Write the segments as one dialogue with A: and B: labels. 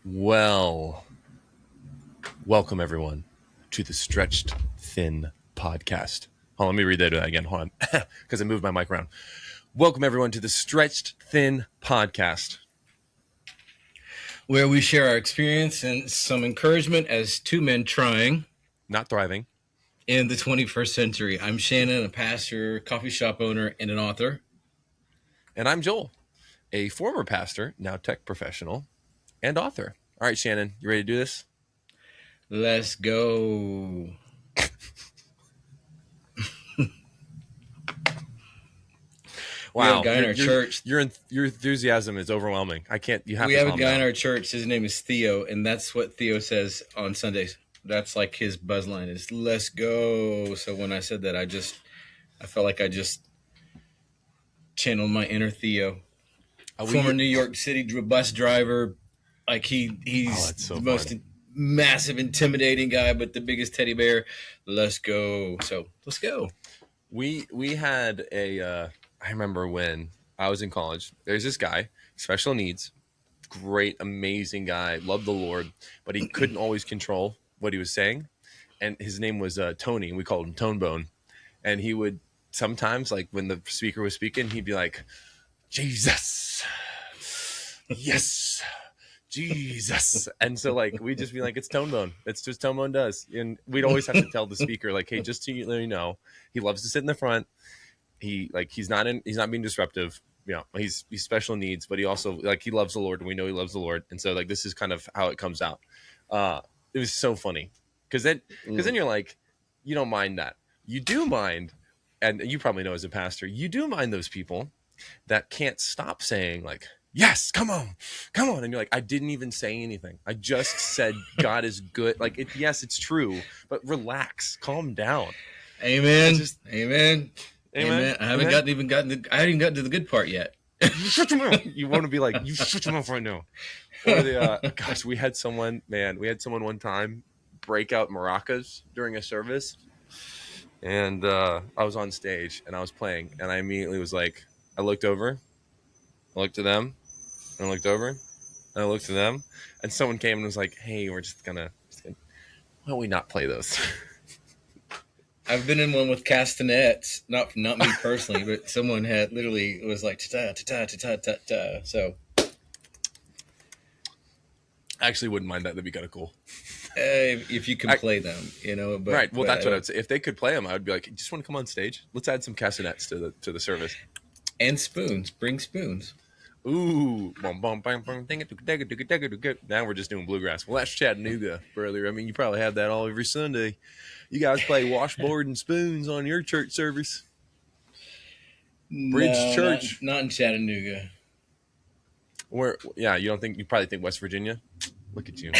A: Well, welcome everyone to the Stretched Thin podcast. Hold on, let me read that again. Hold on, because I moved my mic around. Welcome everyone to the Stretched Thin podcast,
B: where we share our experience and some encouragement as two men trying,
A: not thriving,
B: in the 21st century. I'm Shannon, a pastor, coffee shop owner, and an author.
A: And I'm Joel, a former pastor, now tech professional, and author. All right, Shannon, you ready to do this?
B: Let's go.
A: Wow,
B: we have a guy in our church.
A: Your enthusiasm is overwhelming. I can't. You have.
B: We
A: to
B: have a
A: calm
B: guy
A: down.
B: in our church. His name is Theo, and that's what Theo says on Sundays. That's like his buzz line is "Let's go." So when I said that, I felt like I just channeled my inner Theo. Former New York City bus driver. Like he's
A: so
B: the most massive, intimidating guy, but the biggest teddy bear. Let's go. So let's go.
A: We had a. I remember when I was in college. There's this guy, special needs, great, amazing guy, loved the Lord, but he couldn't always control what he was saying, and his name was Tony, and we called him Tone Bone, and he would sometimes, like when the speaker was speaking, he'd be like, Jesus, yes, Jesus. And so like we'd just be like, it's Tone Bone. It's just Tone Bone does. And we'd always have to tell the speaker, like, hey, just to let you know, he loves to sit in the front. He's not being disruptive. You know, he's special needs, but he also he loves the Lord, and we know he loves the Lord. And so like this is kind of how it comes out. It was so funny because then you're like, you don't mind that. You do mind, and you probably know as a pastor, you do mind those people that can't stop saying like, yes, come on. And you're like, I didn't even say anything. I just said God is good. Like, yes, it's true, but relax, calm down.
B: Amen. Amen. I haven't even gotten to the good part yet.
A: You shut your mouth. You want to be like, you shut your mouth right now. Or gosh, we had someone one time break out maracas during a service, and I was on stage and I was playing, and I immediately was like, I looked over, I looked at them, and I looked over, and I looked at them, and someone came and was like, hey, we're just gonna why don't we not play those?
B: I've been in one with castanets, not me personally, but someone had literally, it was like ta ta ta ta ta ta. So
A: I actually wouldn't mind that. That'd be kind of cool.
B: If you can play them, you know. But,
A: right. Well, that's what I would say. If they could play them, I would be like, just want to come on stage. Let's add some castanets to the service.
B: And spoons. Bring spoons.
A: Ooh. Now we're just doing bluegrass. Well, that's Chattanooga, brother. I mean, you probably have that all every Sunday. You guys play washboard and spoons on your church service. Bridge Church.
B: Not in Chattanooga.
A: Yeah, you probably think West Virginia? Look at you.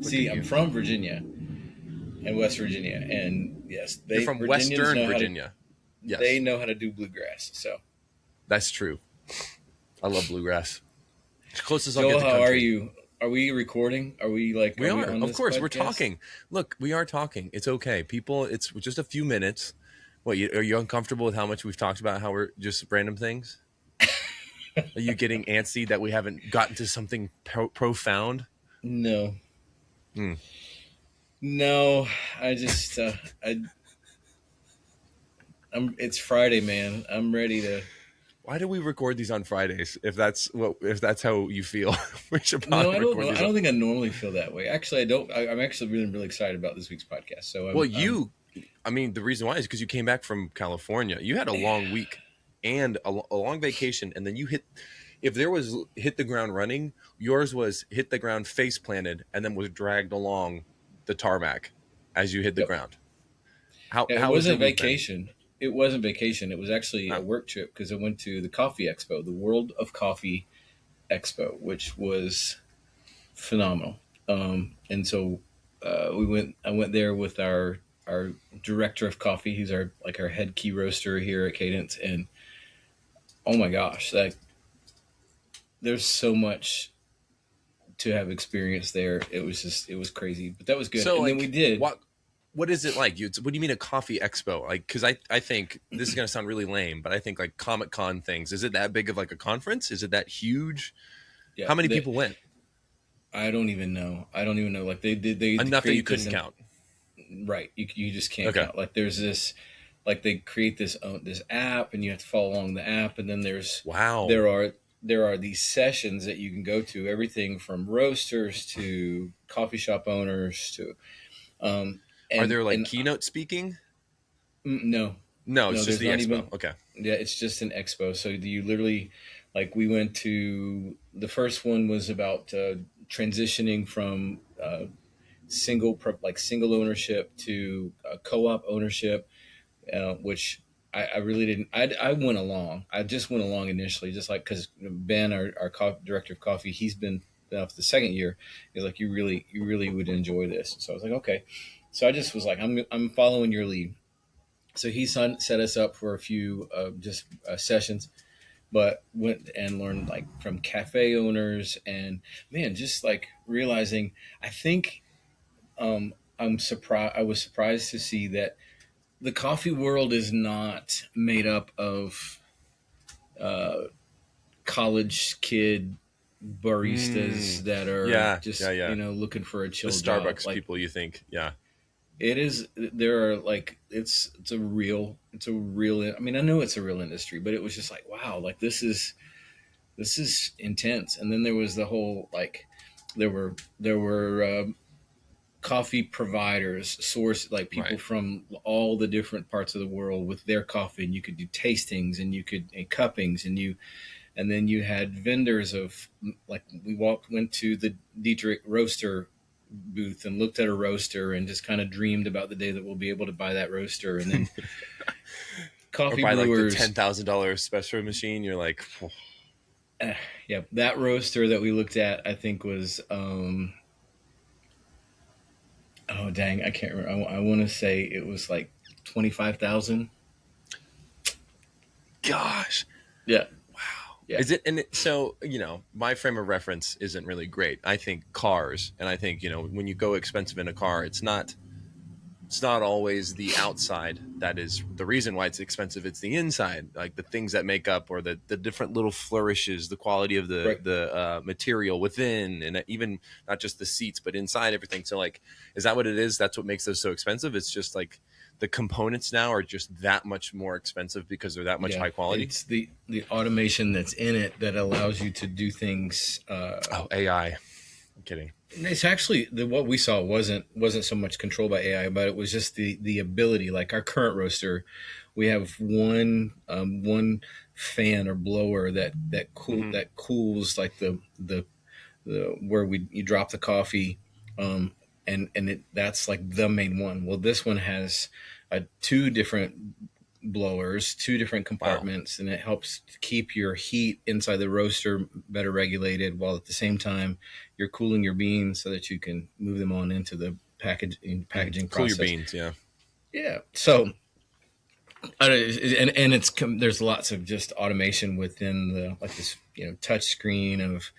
B: See, I'm from Virginia and West Virginia. And yes,
A: you're from Western Virginia.
B: Yes. They know how to do bluegrass. So
A: that's true. I love bluegrass. Closest
B: Joel, how are you? Are we recording? Are we like?
A: We are. Of course, we're talking. Look, we are talking. It's okay, people. It's just a few minutes. What? Are you uncomfortable with how much we've talked about how we're just random things? Are you getting antsy that we haven't gotten to something profound?
B: No. No, I just it's Friday, man. I'm ready to.
A: Why do we record these on Fridays? If that's how you feel, we should
B: probably. No, I don't think I normally feel that way. Actually, I don't. I'm actually really, really excited about this week's podcast. So,
A: I mean, the reason why is because you came back from California. You had a long week and a long vacation, and then you hit the ground running. Yours was hit the ground face planted, and then was dragged along the tarmac as you hit the ground. How was it vacation?
B: It wasn't vacation. It was actually a work trip because I went to the Coffee Expo, the World of Coffee Expo, which was phenomenal. And so I went there with our director of coffee. He's our head key roaster here at Cadence. And oh my gosh, there's so much to have experienced there. It was crazy, but that was good. So, and then we did.
A: What is it like? What do you mean a coffee expo? Like, because I think this is going to sound really lame, but I think like Comic-Con things. Is it that big of like a conference? Is it that huge? Yeah, How many people went?
B: I don't even know. I don't even know. Like they
A: Enough that you
B: create this
A: couldn't count.
B: right. You just can't
A: Okay.
B: count. Like there's this, like they create this app, and you have to follow along the app, and then
A: Wow.
B: there are there are these sessions that you can go to, everything from roasters to coffee shop owners to um
A: Are there like
B: and
A: keynote speaking?
B: no,
A: No, it's
B: no,
A: just
B: there's
A: the
B: not
A: expo.
B: even.
A: Okay.
B: Yeah, it's just an expo. So you literally, like, we went to the first one was about transitioning from single ownership to co-op ownership, which I really didn't. I went along. I just went along initially, just like because Ben, our director of coffee, he's been for the second year. He's like, you really would enjoy this. So I was like, okay. So I just was like, I'm following your lead. So he set us up for a few just sessions, but went and learned like from cafe owners, and man, just like realizing, I think I'm surprised. I was surprised to see that the coffee world is not made up of uh, college kid baristas
A: Mm,
B: that are
A: yeah, yeah,
B: just
A: yeah.
B: looking for a
A: The
B: chill job.
A: Starbucks
B: Like
A: people, you think? Yeah,
B: it is, there are like it's a real. I mean, I know it's a real industry, but it was just like, wow, like this is intense. And then there was the whole like there were coffee providers, source, like people
A: right.
B: from all the different parts of the world with their coffee, and you could do tastings, and you could and cuppings, and then you had vendors of, like, we went to the Dietrich roaster booth and looked at a roaster and just kind of dreamed about the day that we'll be able to buy that roaster. And then
A: Or
B: coffee
A: buy like the
B: brewers,
A: $10,000 espresso machine. You're like, "Oh,
B: yeah, that roaster that we looked at, I think was oh dang, I can't remember. I want to say it was like 25,000.
A: gosh,
B: Yeah,
A: wow.
B: yeah,
A: Is it? And so my frame of reference isn't really great. I think cars, and I think when you go expensive in a car, it's not always the outside that is the reason why it's expensive. It's the inside, like the things that make up, or the different little flourishes, the quality of the
B: right.
A: material within, and even not just the seats, but inside everything. So, like, is that what it is? That's what makes those so expensive. It's just like the components now are just that much more expensive because they're that much
B: Yeah,
A: high quality.
B: it's the automation that's in it that allows you to do things.
A: Oh, AI. I'm kidding.
B: It's actually what we saw wasn't so much controlled by AI, but it was just the ability. Like our current roaster, we have one fan or blower
A: Hmm.
B: that cools like the where we you drop the coffee, and that's like the main one. Well, this one has two different blowers, two different
A: Wow.
B: compartments, and it helps keep your heat inside the roaster better regulated, while at the same time you're cooling your beans so that you can move them on into the packaging
A: Cool your
B: process.
A: beans. Yeah.
B: Yeah. So, and it's there's lots of just automation within the, like, this touch screen of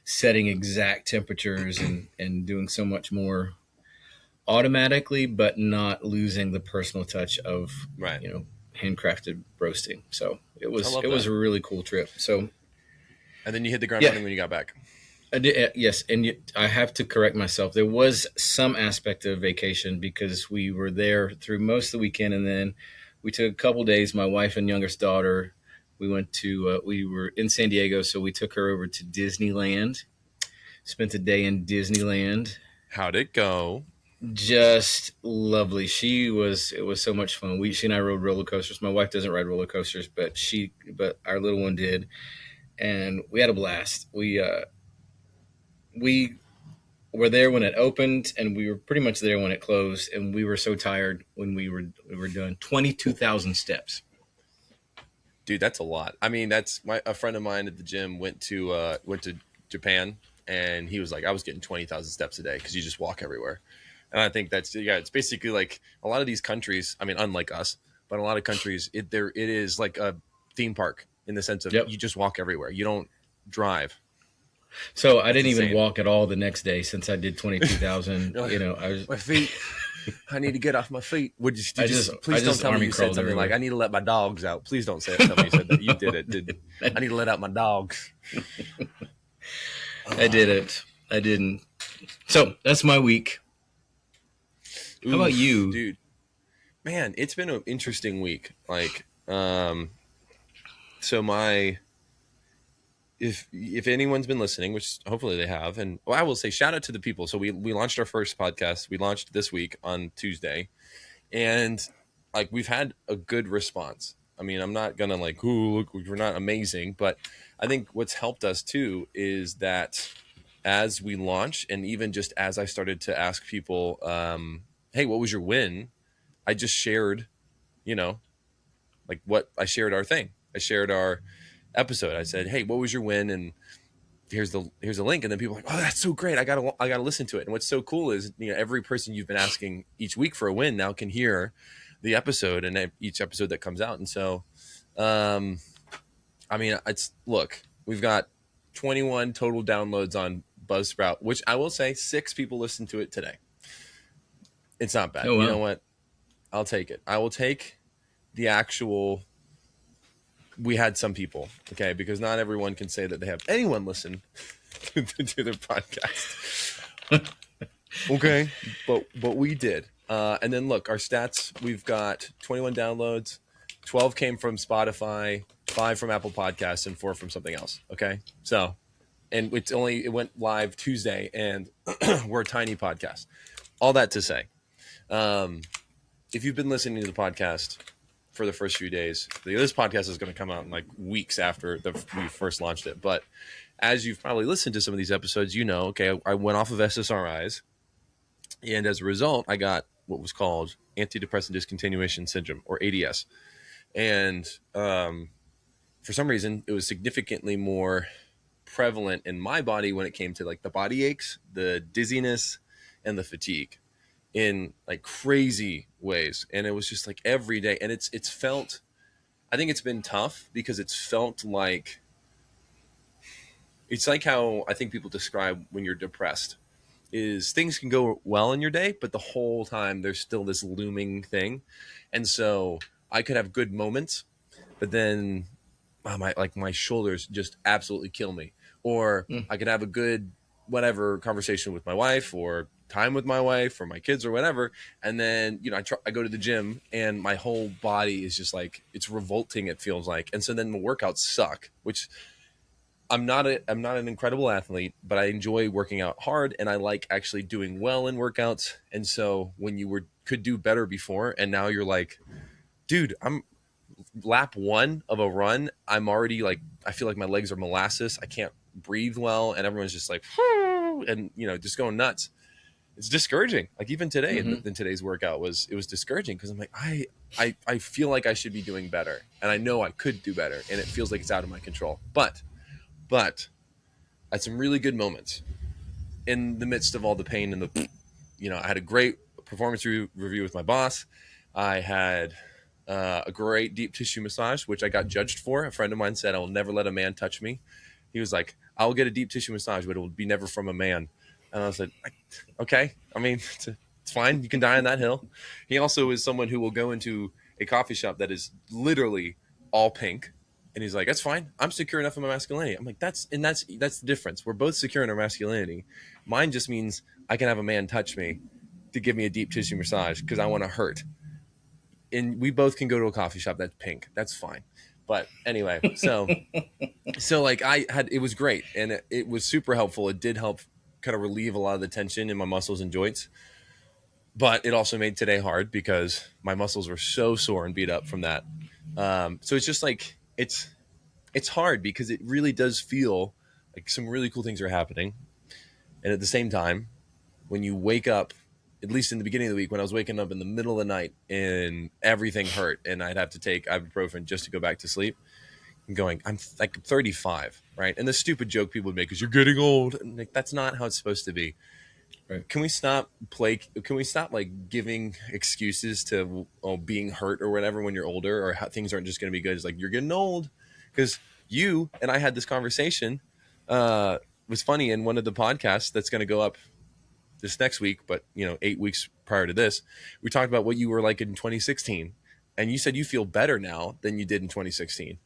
B: setting exact temperatures, and doing so much more automatically, but not losing the personal touch of
A: Right.
B: handcrafted roasting. So it
A: I
B: was
A: love
B: it was
A: that.
B: a really cool trip. So
A: And then you hit the ground
B: yeah,
A: running when you got back.
B: I did. Yes, and I have to correct myself. There was some aspect of vacation because we were there through most of the weekend, and then we took a couple days. My wife and youngest daughter, we went to. We were in San Diego, so we took her over to Disneyland. Spent a day in Disneyland.
A: How'd it go?
B: Just lovely. It was so much fun. She and I rode roller coasters. My wife doesn't ride roller coasters, but our little one did, and we had a blast. We were there when it opened, and we were pretty much there when it closed, and we were so tired when we were done. 22,000 steps.
A: Dude, that's a lot. I mean, a friend of mine at the gym went to Japan, and he was like, I was getting 20,000 steps a day because you just walk everywhere. And I think that's, yeah, it's basically like a lot of these countries. I mean, unlike us, but a lot of countries, it is like a theme park in the sense of
B: Yep.
A: you just walk everywhere. You don't drive.
B: So I
A: That's
B: didn't even
A: insane.
B: walk at all the next day since I did 22,000.
A: You're like,
B: I was
A: my feet. I need to get off my feet. Would you,
B: I
A: did you
B: I
A: please don't
B: just
A: tell me
B: army
A: you said
B: crawled
A: something like
B: everywhere.
A: I need to let my dogs out. Please don't say it. Tell me you said that. You did it. I need to let out my dogs.
B: I did it. I didn't. So that's my week. How about
A: Oof,
B: you?
A: dude, man, it's been an interesting week. So my if anyone's been listening, which hopefully they have, and I will say shout out to the people. So we launched our first podcast. We launched this week on Tuesday, and like we've had a good response. I mean, I'm not gonna like, ooh, look, we're not amazing, but I think what's helped us too is that as we launch, and even just as I started to ask people, hey, what was your win? I just shared, you know, like what I shared our thing. I shared our episode. I said, hey, what was your win? And here's the link, and then people are like, oh, that's so great, I gotta listen to it. And what's so cool is, every person you've been asking each week for a win now can hear the episode and each episode that comes out. And so um I mean, it's look, we've got 21 total downloads on Buzzsprout, which I will say 6 people listened to it today. It's not bad.
B: Oh
A: You know
B: wow.
A: what, I'll take it. I will take the actual, we had some people, okay, because not everyone can say that they have anyone listen to their podcast. Okay, but we did. And then look, our stats: we've got 21 downloads, 12 came from Spotify, 5 from Apple Podcasts, and 4 from something else. Okay, so and it went live Tuesday, and we're a tiny podcast. All that to say, um, if you've been listening to the podcast for the first few days, this podcast is going to come out in like weeks after we first launched it. But as you've probably listened to some of these episodes, okay, I went off of SSRIs. And as a result, I got what was called antidepressant discontinuation syndrome, or ADS. And for some reason, it was significantly more prevalent in my body when it came to like the body aches, the dizziness, and the fatigue in like crazy ways. And it was just like every day. And it's felt, I think it's been tough because it's felt like, it's like how I think people describe when you're depressed is things can go well in your day, but the whole time there's still this looming thing. And so I could have good moments, but then my shoulders just absolutely kill me. Or
B: Mm.
A: I could have a good whatever conversation with my wife, or time with my wife or my kids or whatever, and then I go to the gym and my whole body is just like, it's revolting, it feels like. And so then the workouts suck, which I'm not an incredible athlete, but I enjoy working out hard, and I like actually doing well in workouts. And so when could do better before, and now you're like, dude, I'm lap 1 of a run, I'm already like, I feel like my legs are molasses, I can't breathe well, and everyone's just like and just going nuts. It's discouraging. Like even today
B: Mm-hmm.
A: in today's workout it was discouraging, because I'm like, I feel like I should be doing better, and I know I could do better, and it feels like it's out of my control. But I had some really good moments in the midst of all the pain and I had a great performance review with my boss. I had a great deep tissue massage, which I got judged for. A friend of mine said, I will never let a man touch me. He was like, I'll get a deep tissue massage, but it will be never from a man. And I was like, okay. I mean, it's fine. You can die on that hill. He also is someone who will go into a coffee shop that is literally all pink. And he's like, that's fine. I'm secure enough in my masculinity. I'm like, that's the difference. We're both secure in our masculinity. Mine just means I can have a man touch me to give me a deep tissue massage because I want to hurt. And we both can go to a coffee shop that's pink. That's fine. But anyway, so like it was great, and it was super helpful. It did help kind of relieve a lot of the tension in my muscles and joints. But it also made today hard because my muscles were so sore and beat up from that. So it's just like it's hard because it really does feel like some really cool things are happening, and at the same time, when you wake up, at least in the beginning of the week, when I was waking up in the middle of the night and everything hurt, and I'd have to take ibuprofen just to go back to sleep, and going, I'm like 35, right? And the stupid joke people would make is, you're getting old, and like, that's not how it's supposed to be.
B: Right.
A: Can we stop like giving excuses to being hurt or whatever when you're older, or how things aren't just going to be good? It's like, you're getting old. Because you and I had this conversation. It was funny in one of the podcasts that's going to go up this next week, but 8 weeks prior to this, we talked about what you were like in 2016, and you said you feel better now than you did in 2016.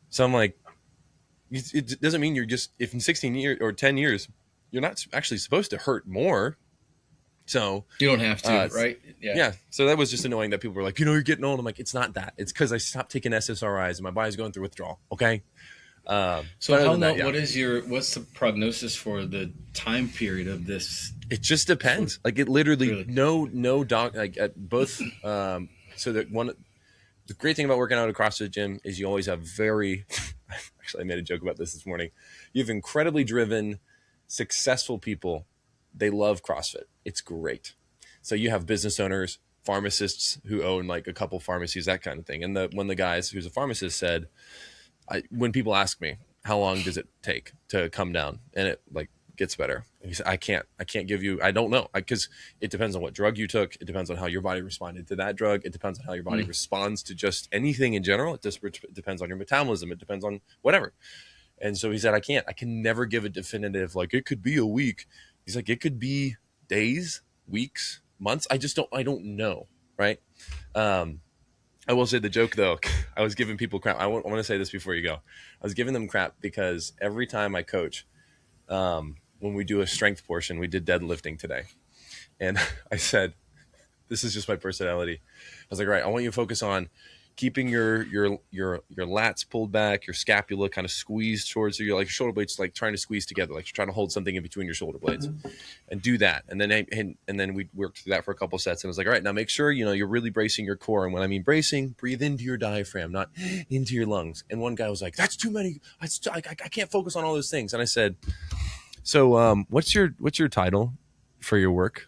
A: So I'm like, it doesn't mean you're just, if in 16 years or 10 years you're not actually supposed to hurt more. So
B: You don't have to, right?
A: yeah. So that was just annoying that people were like, you're getting old. I'm like, it's not that. It's because I stopped taking SSRIs and my body's going through withdrawal. Okay.
B: So
A: But other
B: how
A: than that,
B: long?
A: yeah,
B: What's the prognosis for the time period of this?
A: it just depends. Like it literally,
B: Really?
A: no doc, like at both. So that the great thing about working out at a CrossFit gym is you always have very, actually, I made a joke about this morning. You have incredibly driven, successful people. They love CrossFit. It's great. So you have business owners, pharmacists who own like a couple pharmacies, that kind of thing. And one of the guys who's a pharmacist said, when people ask me, how long does it take to come down? And it like gets better. He said, I can't give you, I don't know. Because it depends on what drug you took. It depends on how your body responded to that drug. It depends on how your body responds to just anything in general. It just depends on your metabolism. It depends on whatever. And so he said, I can never give a definitive, like it could be a week. He's like, it could be days, weeks, months. I don't know. Right. I will say the joke though, I was giving people crap. I want to say this before you go. I was giving them crap because every time I coach, when we do a strength portion, we did deadlifting today. And I said, this is just my personality. I was like, all right, I want you to focus on keeping your lats pulled back, your scapula kind of squeezed towards your like your shoulder blades, like trying to squeeze together, like you're trying to hold something in between your shoulder blades, and do that. And then we worked through that for a couple sets. And I was like, all right, now make sure you're really bracing your core. And when I mean bracing, breathe into your diaphragm, not into your lungs. And one guy was like, that's too many. I can't focus on all those things. And I said, so what's your title for your work?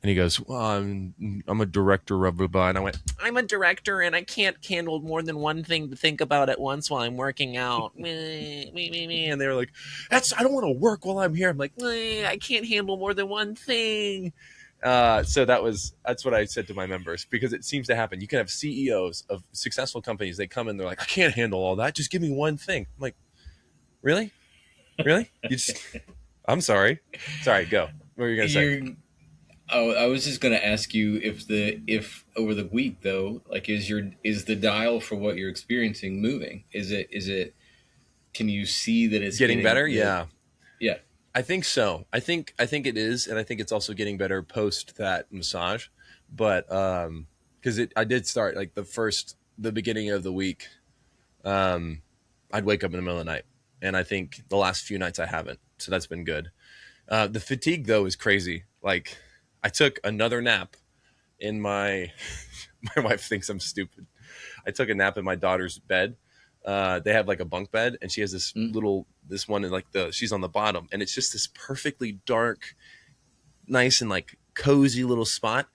A: And he goes, well, I'm a director of blah, blah. And I went, I'm a director and I can't handle more than one thing to think about at once while I'm working out. And they were like, I don't want to work while I'm here. I'm like, I can't handle more than one thing. So that's what I said to my members, because it seems to happen. You can have CEOs of successful companies. They come in, they're like, I can't handle all that. Just give me one thing. I'm like, really? I'm sorry. Go. What were you going to say?
B: I was just going to ask you if over the week though, like is the dial for what you're experiencing moving? Is it can you see that it's
A: getting better? Yeah.
B: Yeah.
A: I think so. I think it is, and I think it's also getting better post that massage. But because I did start like the beginning of the week, I'd wake up in the middle of the night, and I think the last few nights I haven't. So that's been good. The fatigue though is crazy. Like I took another nap in my wife thinks I'm stupid. I took a nap in my daughter's bed. They have like a bunk bed, and she has this this one in like she's on the bottom, and it's just this perfectly dark, nice and like cozy little spot.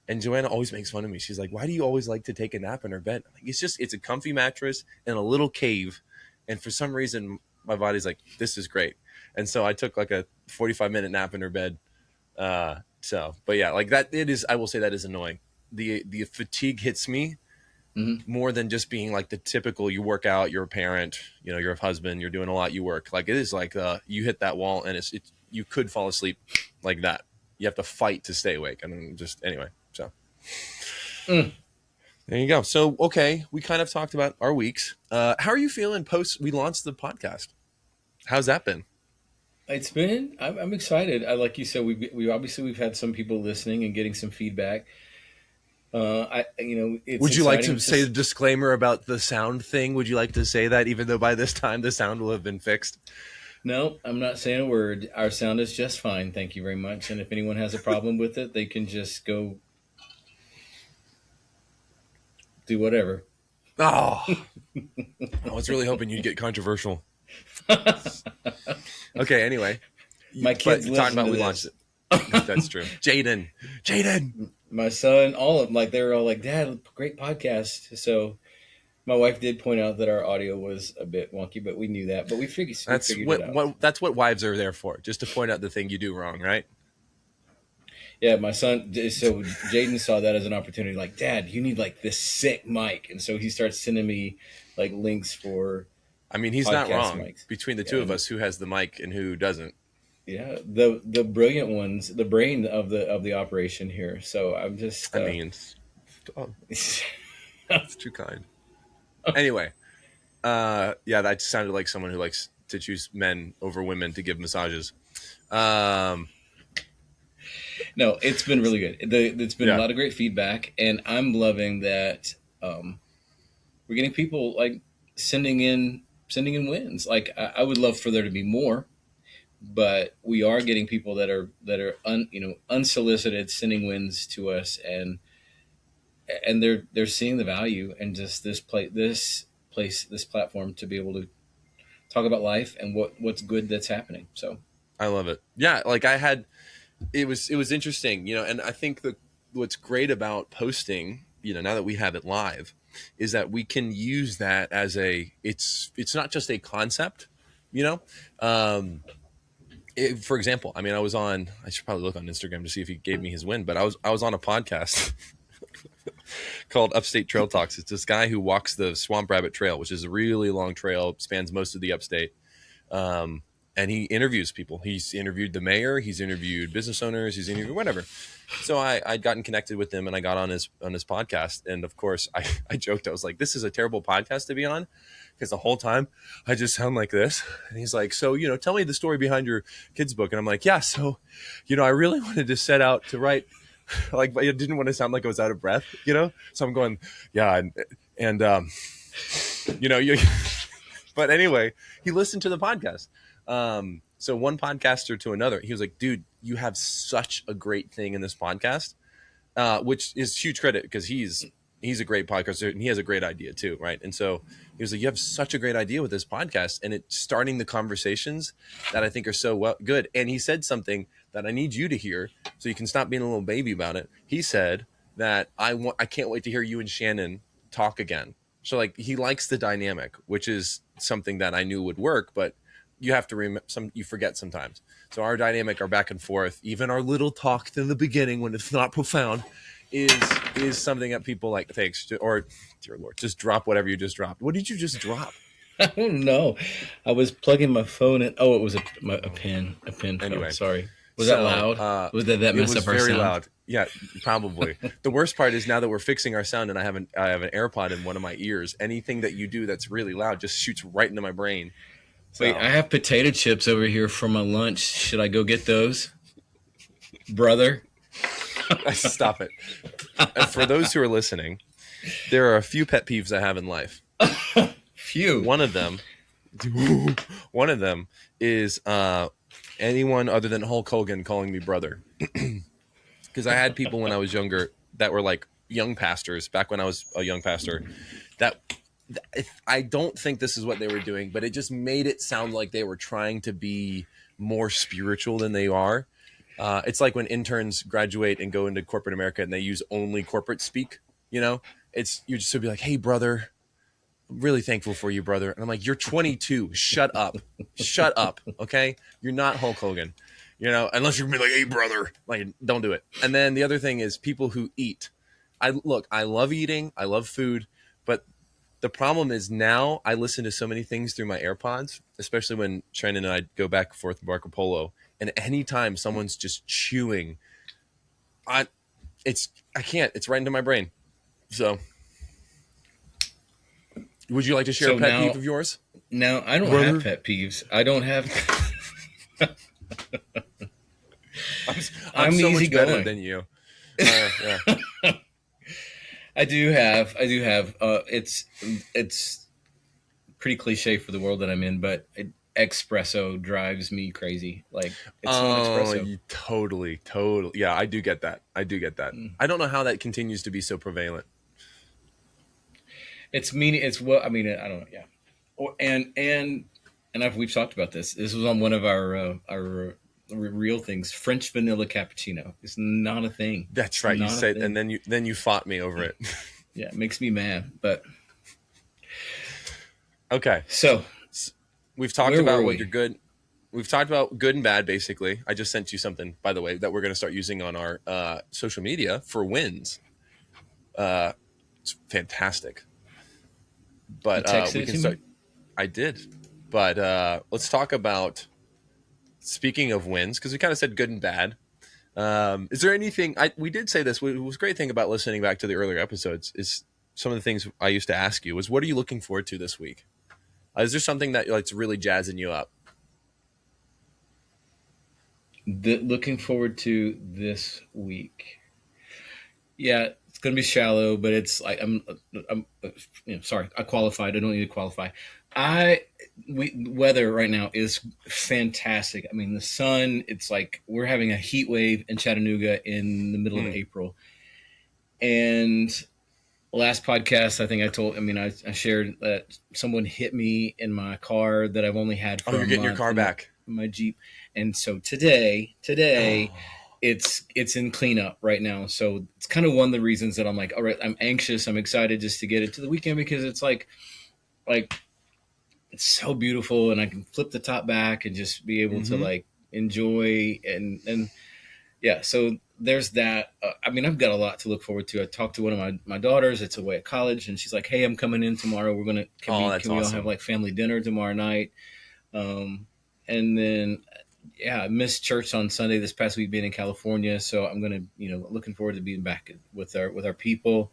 A: And Joanna always makes fun of me. She's like, why do you always like to take a nap in her bed? Like, it's a comfy mattress and a little cave. And for some reason, my body's like, this is great. And so I took like a 45-minute nap in her bed. But yeah, like that, I will say that is annoying. The fatigue hits me more than just being like the typical, you work out, you're a parent, you're a husband, you're doing a lot, you work. Like it is like, you hit that wall and you could fall asleep like that. You have to fight to stay awake. I mean, anyway, so there you go. So, okay. We kind of talked about our weeks. How are you feeling post we launched the podcast? How's that been?
B: It's been. I'm excited. Like you said, we've had some people listening and getting some feedback. It's
A: would you like to say a disclaimer about the sound thing? Would you like to say that, even though by this time the sound will have been fixed?
B: No, I'm not saying a word. Our sound is just fine. Thank you very much. And if anyone has a problem with it, they can just go do whatever.
A: Oh, I was really hoping you'd get controversial. Okay, anyway.
B: My kids
A: talking about we launched it. That's true. Jaden.
B: My son, all of them, like they were all like, Dad, great podcast. So my wife did point out that our audio was a bit wonky, but we knew that. But we figured it out.
A: That's what wives are there for, just to point out the thing you do wrong, right?
B: Yeah, my son. So Jaden saw that as an opportunity. Like, Dad, you need like this sick mic, and so he starts sending me like links for.
A: I mean, he's not wrong.
B: Mics.
A: Between the two of us, who has the mic and who doesn't?
B: Yeah, the brilliant ones, the brain of the operation here. So I'm just.
A: I mean, it's too kind. Anyway, yeah, that sounded like someone who likes to choose men over women to give massages. Um,
B: No, it's been really good. It's been a
A: yeah,
B: lot of great feedback, and I'm loving that. We're getting people like sending in sending in wins. Like I would love for there to be more, but we are getting people that are unsolicited sending wins to us, and they're seeing the value and just this platform to be able to talk about life and what's good that's happening. So
A: I love it. Yeah, like I had it was interesting, and I think that what's great about posting, now that we have it live, is that we can use that as it's not just a concept, you know. Um, for example, I mean, I should probably look on Instagram to see if he gave me his win, but I was on a podcast called Upstate Trail Talks. It's this guy who walks the Swamp Rabbit Trail, which is a really long trail, spans most of the upstate. Um, and he interviews people. He's interviewed the mayor. He's interviewed business owners. He's interviewed whatever. So I'd gotten connected with him, and I got on his podcast. And of course, I joked. I was like, "This is a terrible podcast to be on," because the whole time I just sound like this. And he's like, "So tell me the story behind your kids' book." And I'm like, "Yeah, so I really wanted to set out to write." Like, but I didn't want to sound like I was out of breath, So I'm going, yeah, and you. But anyway, he listened to the podcast. So one podcaster to another, he was like, "Dude, you have such a great thing in this podcast," which is huge credit because he's a great podcaster and he has a great idea too, right? And so he was like, "You have such a great idea with this podcast, and it's starting the conversations that I think are so good." And he said something that I need you to hear, so you can stop being a little baby about it. He said that I can't wait to hear you and Shannon talk again. So like he likes the dynamic, which is something that I knew would work, but you have to you forget sometimes. So our dynamic, our back and forth, even our little talk in the beginning when it's not profound, is something that people like. Thanks, or dear Lord, just drop whatever you just dropped. What did you just drop?
B: I don't know. I was plugging my phone in. Oh, it was a pin phone.
A: Anyway,
B: Sorry. Was that loud? Was that
A: it
B: mess
A: was
B: up our
A: very
B: sound?
A: loud. Yeah, probably. The worst part is now that we're fixing our sound and I have an AirPod in one of my ears. Anything that you do that's really loud just shoots right into my brain. So.
B: Wait, I have potato chips over here for my lunch. Should I go get those, brother?
A: Stop it. For those who are listening, there are a few pet peeves I have in life.
B: Phew.
A: One of them is anyone other than Hulk Hogan calling me brother. Because I had people when I was younger that were like young pastors, back when I was a young pastor, that I don't think this is what they were doing, but it just made it sound like they were trying to be more spiritual than they are. It's like when interns graduate and go into corporate America and they use only corporate speak, it's you just would be like, "Hey, brother, I'm really thankful for you, brother." And I'm like, "You're 22. Shut up. Shut up. Okay. You're not Hulk Hogan, unless you're gonna be like, 'Hey, brother,' like, don't do it." And then the other thing is people who eat. I love eating. I love food, but the problem is now I listen to so many things through my AirPods, especially when Shannon and I go back and forth with Marco Polo. And anytime someone's just chewing, I can't. It's right into my brain. So, would you like to share a pet peeve of yours?
B: No, I don't have pet peeves. I don't have.
A: I'm so much better than you. Yeah.
B: I do have. It's pretty cliche for the world that I'm in, but espresso drives me crazy. Like it's not espresso.
A: Totally. Yeah, I do get that. I don't know how that continues to be so prevalent.
B: It's meaning. It's what I mean. I don't know. Yeah. We've talked about this. This was on one of our real things. French vanilla cappuccino is not a thing.
A: That's right. You said, and then you fought me over it.
B: Yeah, it makes me mad. But
A: okay,
B: so
A: we've talked about what you're good. We've talked about good and bad. Basically, I just sent you something, by the way, that we're going to start using on our social media for wins. It's fantastic. But we can start. I did, but let's talk about. Speaking of wins, because we kind of said good and bad. Is there anything we did say this? What was a great thing about listening back to the earlier episodes is some of the things I used to ask you was, what are you looking forward to this week? Is there something that that's really jazzing you up?
B: Looking forward to this week. Yeah, it's gonna be shallow, but it's like I'm sorry, I qualified. I don't need to qualify. I weather right now is fantastic. I mean, the sun. It's like we're having a heat wave in Chattanooga in the middle of
A: Hmm.
B: April, and last podcast, I think I shared that someone hit me in my car that I've only had
A: Oh,
B: for
A: you're
B: a
A: getting your
B: month
A: car back.
B: in my Jeep, and so today,
A: Oh,
B: it's in cleanup right now. So it's kind of one of the reasons that I'm like, all right, I'm anxious, I'm excited just to get it to the weekend because it's like it's so beautiful, and I can flip the top back and just be able to
A: mm-hmm.
B: like enjoy and yeah, so there's that. I mean, I've got a lot to look forward to. I talked to one of my daughters. It's away at college, and she's like, "Hey, I'm coming in tomorrow. We're gonna
A: Oh, that's
B: can we all have
A: awesome.
B: like family dinner tomorrow night?" Um, and then yeah, I missed church on Sunday this past week being in California, so I'm gonna looking forward to being back with our people.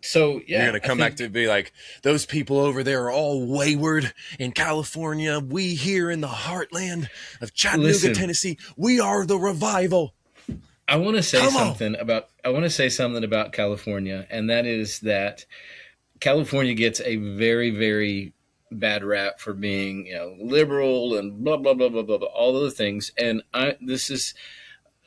B: So
A: You're
B: yeah,
A: gonna
B: I
A: come back
B: think
A: to be like, those people over there are all wayward in California. We here in the heartland of Chattanooga,
B: listen.
A: Tennessee, we are the revival. Come on.
B: I want to say something about California, and that is that California gets a very, very bad rap for being, liberal and blah blah blah blah blah, blah all of the things. And this is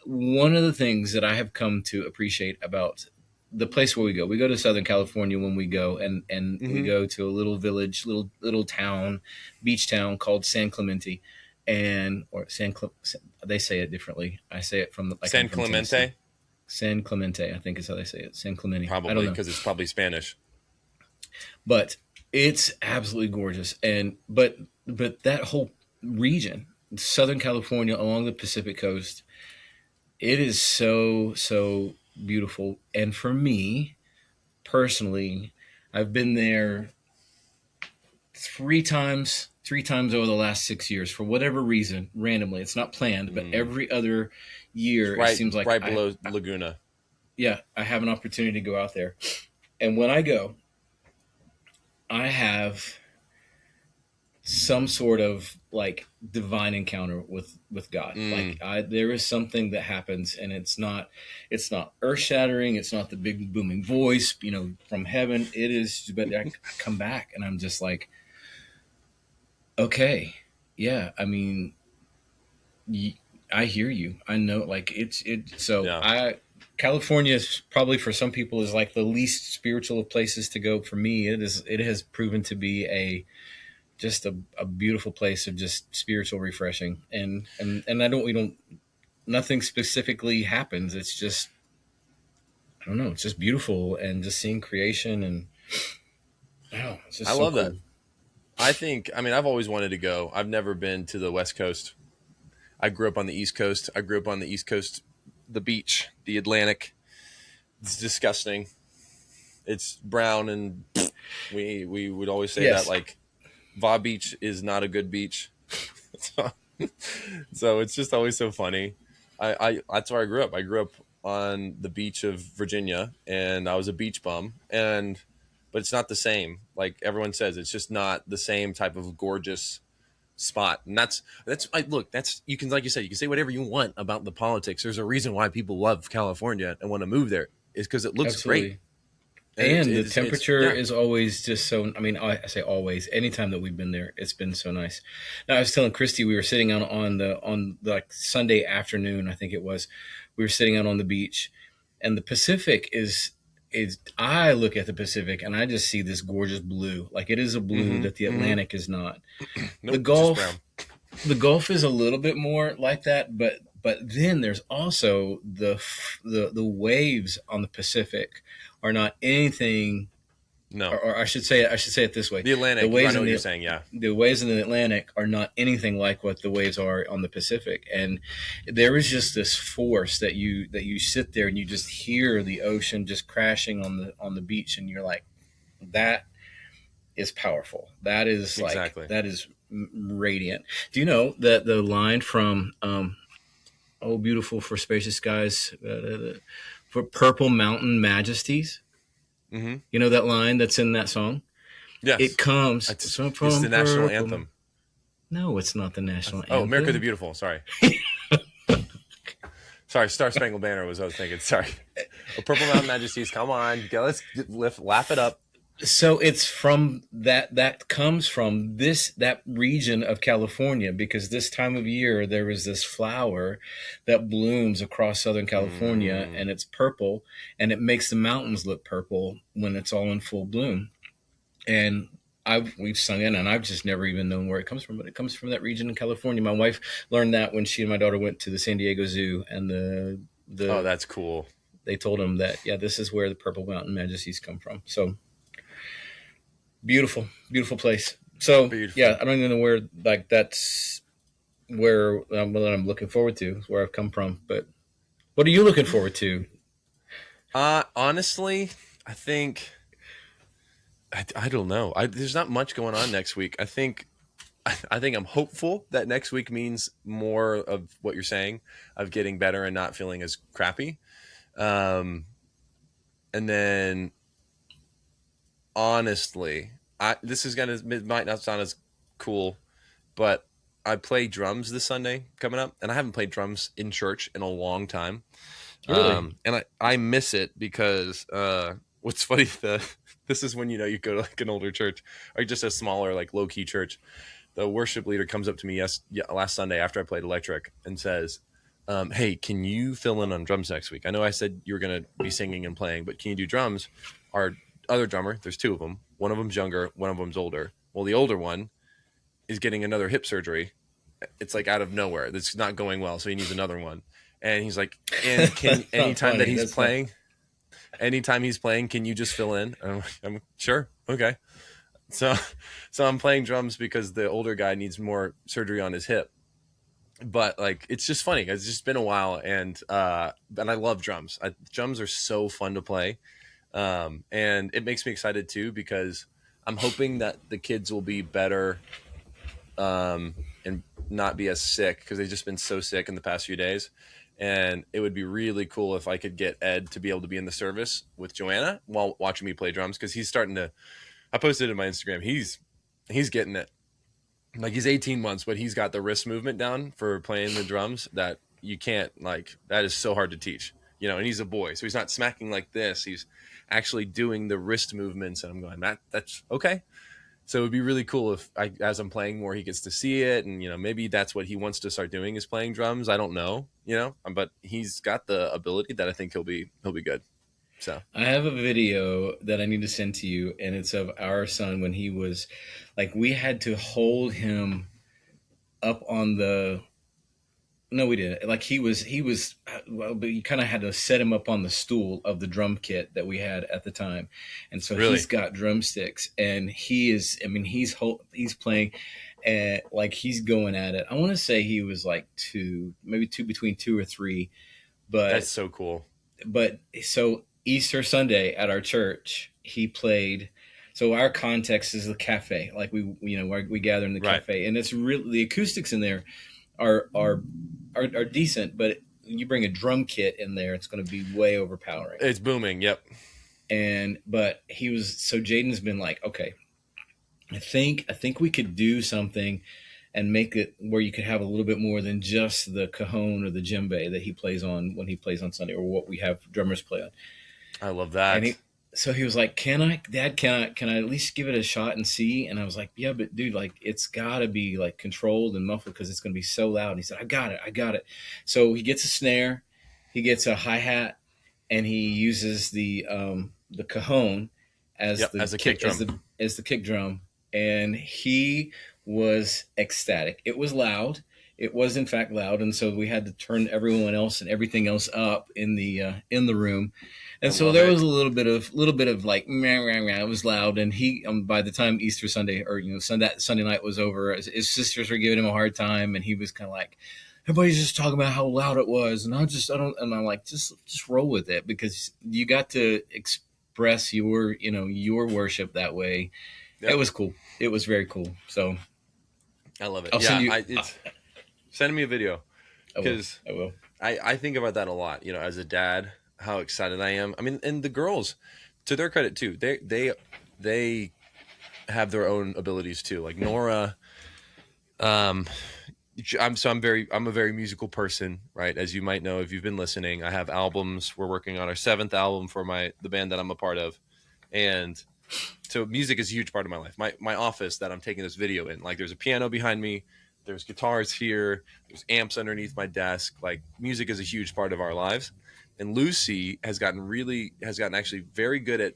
B: one of the things that I have come to appreciate about the place where we go. We go to Southern California when we go, and we
A: Mm-hmm.
B: go to a little village, little town, beach town called San Clemente, and or San. They say it differently. I say it from like I'm
A: San
B: from Tennessee.
A: Clemente,
B: San Clemente, I think is how they say it. San Clemente. I don't
A: probably
B: know,
A: because it's probably Spanish.
B: but it's absolutely gorgeous. And but that whole region, Southern California along the Pacific coast, it is so beautiful. And for me personally, I've been there three times over the last 6 years for whatever reason, randomly. It's not planned, but
A: Mm.
B: every other year it
A: Right,
B: seems like
A: right below Laguna.
B: yeah, I have an opportunity to go out there. And when I go, I have some sort of like divine encounter with God.
A: Mm.
B: Like there is something that happens, and it's not earth shattering. It's not the big booming voice, from heaven. It is, but I come back and I'm just like, okay, yeah. I mean, I hear you. I know, like it. So
A: Yeah,
B: California is probably for some people is like the least spiritual of places to go. For me, it is. It has proven to be just a beautiful place of just spiritual refreshing, and I don't we don't nothing specifically happens. It's just I don't know. It's just beautiful, and just seeing creation, and oh, it's
A: I
B: just so
A: love that.
B: cool.
A: I mean, I've always wanted to go. I've never been to the West Coast. I grew up on the East Coast. I grew up on the East Coast, the beach, the Atlantic. It's disgusting. It's brown, and we would always say that
B: Yes,
A: like Va Beach is not a good beach. so, so it's just always so funny. I that's where I grew up. I grew up on the beach of Virginia, and I was a beach bum. And but it's not the same. Like everyone says, it's just not the same type of gorgeous spot. And that's I look. That's you can like you said, you can say whatever you want about the politics. There's a reason why people love California and want to move there. Is because it looks great.
B: absolutely.
A: And
B: And the
A: it's
B: temperature
A: yeah.
B: is always just so. I mean, I say always. Anytime that we've been there, it's been so nice. Now, I was telling Christy we were sitting out on the like Sunday afternoon. I think it was. We were sitting out on the beach, and the Pacific is. I look at the Pacific and I just see this gorgeous blue. Like it is a blue
A: Mm-hmm.
B: that the
A: Mm-hmm.
B: Atlantic is not. The
A: Nope, it's just brown.
B: Gulf the Gulf is a little bit more like that, but then there's also the waves on the Pacific are not anything,
A: No,
B: or I should say it this way:
A: the
B: the
A: Atlantic. I
B: waves
A: know
B: in
A: what you're saying. Yeah.
B: the waves in the Atlantic are not anything like what the waves are on the Pacific, and there is just this force that you sit there and you just hear the ocean just crashing on the beach, and you're like, that is powerful. That is like
A: Exactly.
B: that is radiant. Do you know that the line from "Oh, beautiful for spacious skies" for Purple Mountain Majesties?
A: Mm-hmm.
B: You know that line that's in that song. It
A: Yes.
B: comes
A: It's
B: from
A: the national
B: purple.
A: anthem.
B: No, it's not the national
A: Oh, America the
B: anthem.
A: Beautiful. Sorry. Sorry, Star Spangled Banner was what I was thinking. Sorry. Oh, Purple Mountain Majesties, come on. Let's laugh it up.
B: So it's from that comes from that region of California, because this time of year there is this flower that blooms across Southern California,
A: Mm.
B: and it's purple, and it makes the mountains look purple when it's all in full bloom. And we've sung it, and I've just never even known where it comes from, but it comes from that region in California. My wife learned that when she and my daughter went to the San Diego Zoo, and
A: Oh,
B: the
A: that's cool.
B: they told them that, yeah, this is where the Purple Mountain Majesties come from. So beautiful, beautiful place. So
A: Beautiful.
B: yeah, I don't even know where, like, that's where what I'm looking forward to, where I've come from. But what are you looking forward to?
A: Honestly, I think I don't know. There's not much going on next week. I think I'm hopeful that next week means more of what you're saying, of getting better and not feeling as crappy. Um, and then honestly, this is gonna it might not sound as cool, but I play drums this Sunday coming up, and I haven't played drums in church in a long time.
B: Really?
A: And I miss it because what's funny, this is when you go to like an older church or just a smaller like low key church. The worship leader comes up to me last Sunday after I played electric and says, "Hey, can you fill in on drums next week? I know I said you were gonna be singing and playing, but can you do drums?" Our other drummer, there's two of them. One of them's younger, one of them's older. Well, the older one is getting another hip surgery. It's like out of nowhere. That's not going well, so he needs another one. And he's like, and can
B: That's not
A: anytime that
B: funny.
A: he's
B: That's not.
A: playing, anytime he's playing, can you just fill in? I'm sure, okay. So, so I'm playing drums because the older guy needs more surgery on his hip. But like, it's just funny. It's just been a while, and I love drums. Drums are so fun to play, and it makes me excited too because I'm hoping that the kids will be better, and not be as sick because they've just been so sick in the past few days. And it would be really cool if I could get Ed to be able to be in the service with Joanna while watching me play drums because he's starting to. I posted it in my Instagram. He's getting it. Like he's 18 months, but he's got the wrist movement down for playing the drums that you can't like. That is so hard to teach, And he's a boy, so he's not smacking like this. He's actually doing the wrist movements, and I'm going, that's okay. So it would be really cool if as I'm playing more, he gets to see it, and maybe that's what he wants to start doing is playing drums. I don't know, but he's got the ability that I think he'll be good. So
B: I have a video that I need to send to you, and it's of our son when he was, like, we had to hold him up on the. No, we didn't. Like, he was well, but you kind of had to set him up on the stool of the drum kit that we had at the time, and so he's
A: really,
B: got drumsticks, and he is. I mean, he's playing, and like he's going at it. I want to say he was like maybe between 2 or 3,
A: that's
B: but
A: so cool.
B: so Easter Sunday at our church, he played. So our context is the cafe, like we gather in the
A: Right,
B: cafe, and it's really the acoustics in there are are are decent, but you bring a drum kit in there, it's going to be way overpowering.
A: it's booming. Yep.
B: And but he was so Jaden's been like, okay, I think we could do something and make it where you could have a little bit more than just the cajon or the djembe that he plays on when he plays on Sunday, or what we have drummers play on.
A: I love
B: And
A: that.
B: so he was like, "Can I, Dad? Can I at least give it a shot and see?" And I was like, "Yeah, but dude, like it's got to be like controlled and muffled because it's going to be so loud." And he said, I got it." So he gets a snare, he gets a hi hat, and he uses the cajon as
A: Yep,
B: the
A: as a kick
B: kick
A: drum.
B: as the kick drum, and he was ecstatic. It was loud. It was in fact loud, and so we had to turn everyone else and everything else up in the room,
A: I
B: and so
A: love
B: there
A: it.
B: was a little bit of like meh, meh, meh. It was loud, and he by the time Easter Sunday or Sunday night was over, his sisters were giving him a hard time, and he was kind of like, everybody's just talking about how loud it was, and I don't, and I'm like, just roll with it because you got to express your worship that way. It
A: Yep,
B: was cool. It was very cool. So
A: I love it.
B: I'll send
A: Yeah,
B: you.
A: it's send me a video
B: I will.
A: because
B: I will.
A: I think about that a lot. As a dad, how excited I am. I mean, and the girls, to their credit too, they have their own abilities too. Like Nora, um, I'm a very musical person, right? As you might know if you've been listening, I have albums. We're working on our seventh album for the band that I'm a part of, and so music is a huge part of my life. My office that I'm taking this video in, like there's a piano behind me, there's guitars here, there's amps underneath my desk. Like music is a huge part of our lives. And Lucy has gotten actually very good at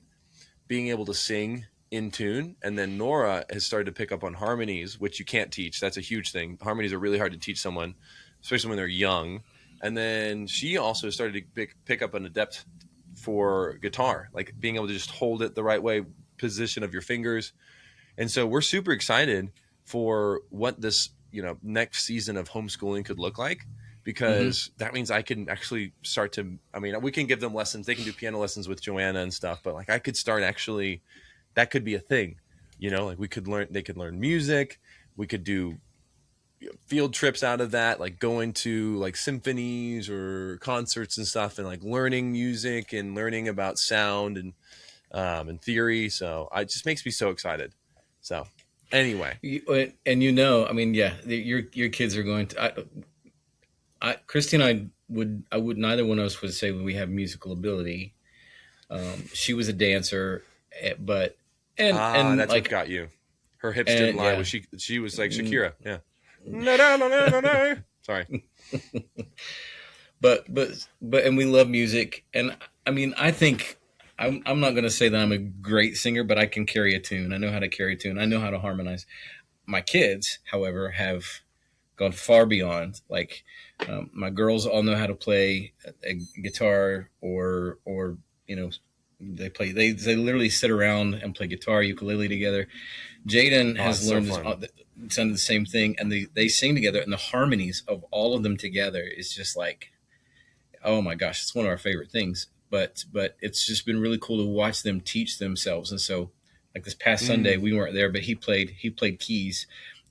A: being able to sing in tune. And then Nora has started to pick up on harmonies, which you can't teach. That's a huge thing. Harmonies are really hard to teach someone, especially when they're young. And then she also started to pick up an adept for guitar, like being able to just hold it the right way, position of your fingers. And so we're super excited for what this, next season of homeschooling could look like,
B: Mm-hmm.
A: because that means I can actually start to, I mean, we can give them lessons. They can do piano lessons with Joanna and stuff, but like I could start actually, that could be a thing, like they could learn music. We could do field trips out of that, like going to like symphonies or concerts and stuff, and like learning music and learning about sound and theory. So it just makes me so excited. So anyway,
B: And I mean, yeah, your kids are going to. Christy and I would neither one of us would say we have musical ability. She was a dancer, but and
A: that's what
B: like
A: got you. Her hips didn't
B: and
A: lie.
B: yeah,
A: Was she was like Shakira? Yeah. No, no, no, no, no, no. Sorry.
B: but and we love music, and I mean, I think I'm not going to say that I'm a great singer, but I can carry a tune. I know how to carry a tune. I know how to harmonize. My kids, however, have gone far beyond. Like my girls all know how to play a guitar, or they literally sit around and play guitar, ukulele together. Jaden
A: Oh, it's
B: has
A: so
B: learned
A: fun.
B: done the same thing, and they sing together, and the harmonies of all of them together is just like, oh my gosh, it's one of our favorite things. But it's just been really cool to watch them teach themselves. And so, like this past Sunday,
A: Mm,
B: we weren't there, but he played keys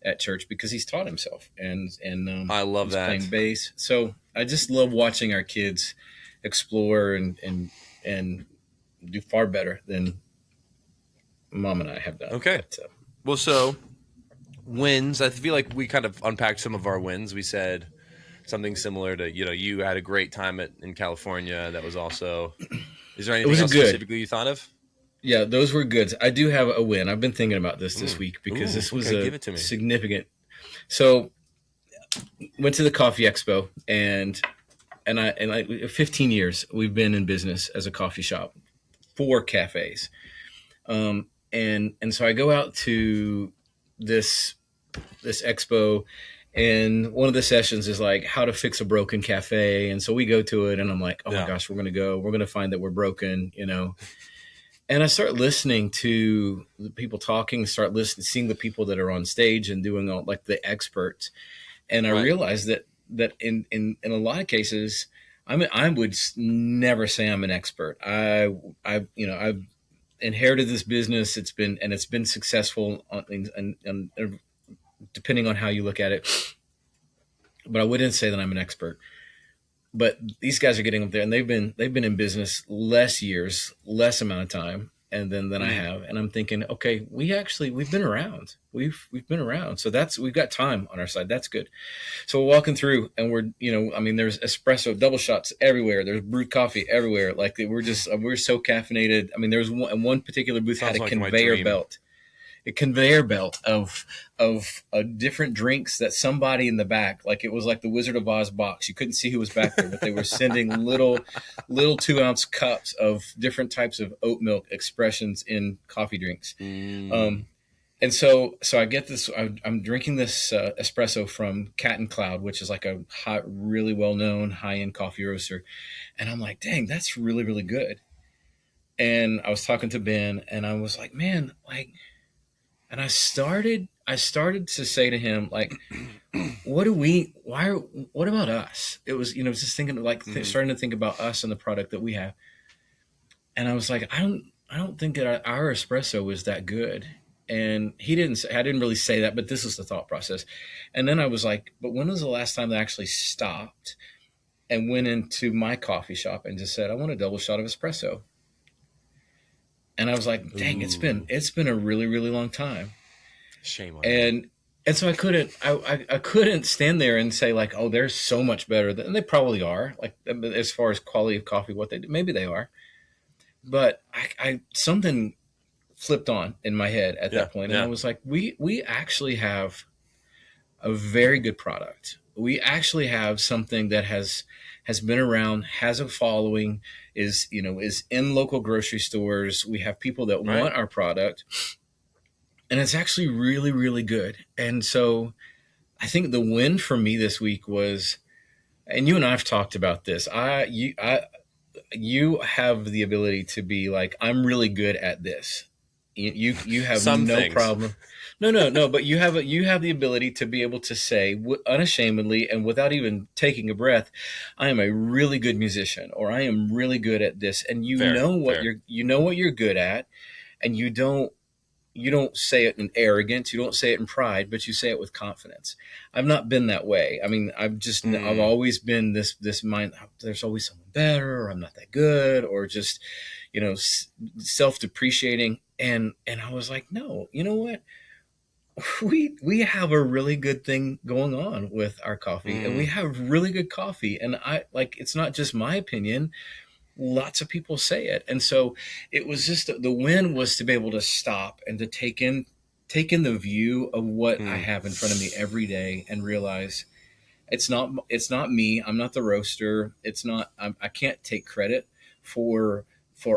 B: at church because he's taught himself, and
A: I love
B: he's playing
A: that.
B: bass. So I just love watching our kids explore and do far better than mom and I have done.
A: Okay.
B: But
A: Well, so wins. I feel like we kind of unpacked some of our wins. We said something similar to, you had a great time in California. That was also. Is there
B: it
A: anything
B: was a
A: else
B: good.
A: specifically you thought of?
B: Yeah, those were good. I do have a win. I've been thinking about this
A: Mm.
B: week because
A: Ooh,
B: this was
A: okay.
B: a
A: Give it to me.
B: significant. So went to the coffee expo, and 15 years we've been in business as a coffee shop, 4 cafes, and so I go out to this this expo, and one of the sessions is like how to fix a broken cafe, and so we go to it, and I'm like, oh my
A: Yeah.
B: gosh, we're gonna find that we're broken. And I start listening to the people talking, start listening, seeing the people that are on stage and doing all like the experts. And I
A: Right.
B: realized that in a lot of cases, I would never say I'm an expert. I've inherited this business. It's been successful and depending on how you look at it. But I wouldn't say that I'm an expert. But these guys are getting up there, and they've been in business less years, less amount of time, and than I
A: Mm.
B: have. And I'm thinking, okay, we've been around, we've been around, so we've got time on our side. That's good. So we're walking through, and I mean, there's espresso double shots everywhere. There's brewed coffee everywhere. Like we're so caffeinated. I mean, there was one particular booth had
A: Sounds
B: a
A: like my
B: conveyor
A: dream.
B: belt a conveyor belt of different drinks that somebody in the back, like it was like the Wizard of Oz box. You couldn't see who was back there, but they were sending little 2-ounce cups of different types of oat milk expressions in coffee drinks.
A: Mm.
B: Um, and so I get this. I'm drinking this espresso from Cat and Cloud, which is like a really well known high end coffee roaster, and I'm like, dang, that's really really good. And I was talking to Ben, and I was like, man, like, and I started to say to him like, what do we why what about us? It was just thinking like
A: Mm-hmm.
B: starting to think about us and the product that we have. And I was like, I don't think that our espresso was that good. And I didn't really say that, but this was the thought process. And then I was like, but when was the last time I actually stopped and went into my coffee shop and just said, I want a double shot of espresso? And I was like, dang, it's been
A: Ooh.
B: it's been a really really long time.
A: Shame on you.
B: And And so I couldn't stand there and say like, oh, they're so much better than, and they probably are, like as far as quality of coffee, what they do, maybe they are. But I something flipped on in my head at
A: Yeah,
B: that point, and I
A: yeah,
B: was like, we actually have a very good product. We actually have something that has been around, has a following, is in local grocery stores. We have people that
A: right.
B: want our product, and it's actually really really good. And so I think the win for me this week was, and you and I've talked about this. You have the ability to be like, I'm really good at this. You have
A: Some
B: no
A: things.
B: problem. No. But you have the ability to be able to say unashamedly and without even taking a breath, I am a really good musician, or I am really good at this, and
A: Fair, fair.
B: you know what you're good at, and you don't say it in arrogance, you don't say it in pride, but you say it with confidence. I've not been that way. I mean, I've
A: Mm,
B: always been this mind. There's always someone better, or I'm not that good, or just self depreciating. And I was like, no, you know what? We have a really good thing going on with our coffee, and we
A: mm,
B: have really good coffee. And I like, it's not just my opinion, lots of people say it. And so it was just, the win was to be able to stop and to take in the view of what I
A: mm,
B: have in front of me every day, and realize it's not me. I'm not the roaster. It's not, I can't take credit for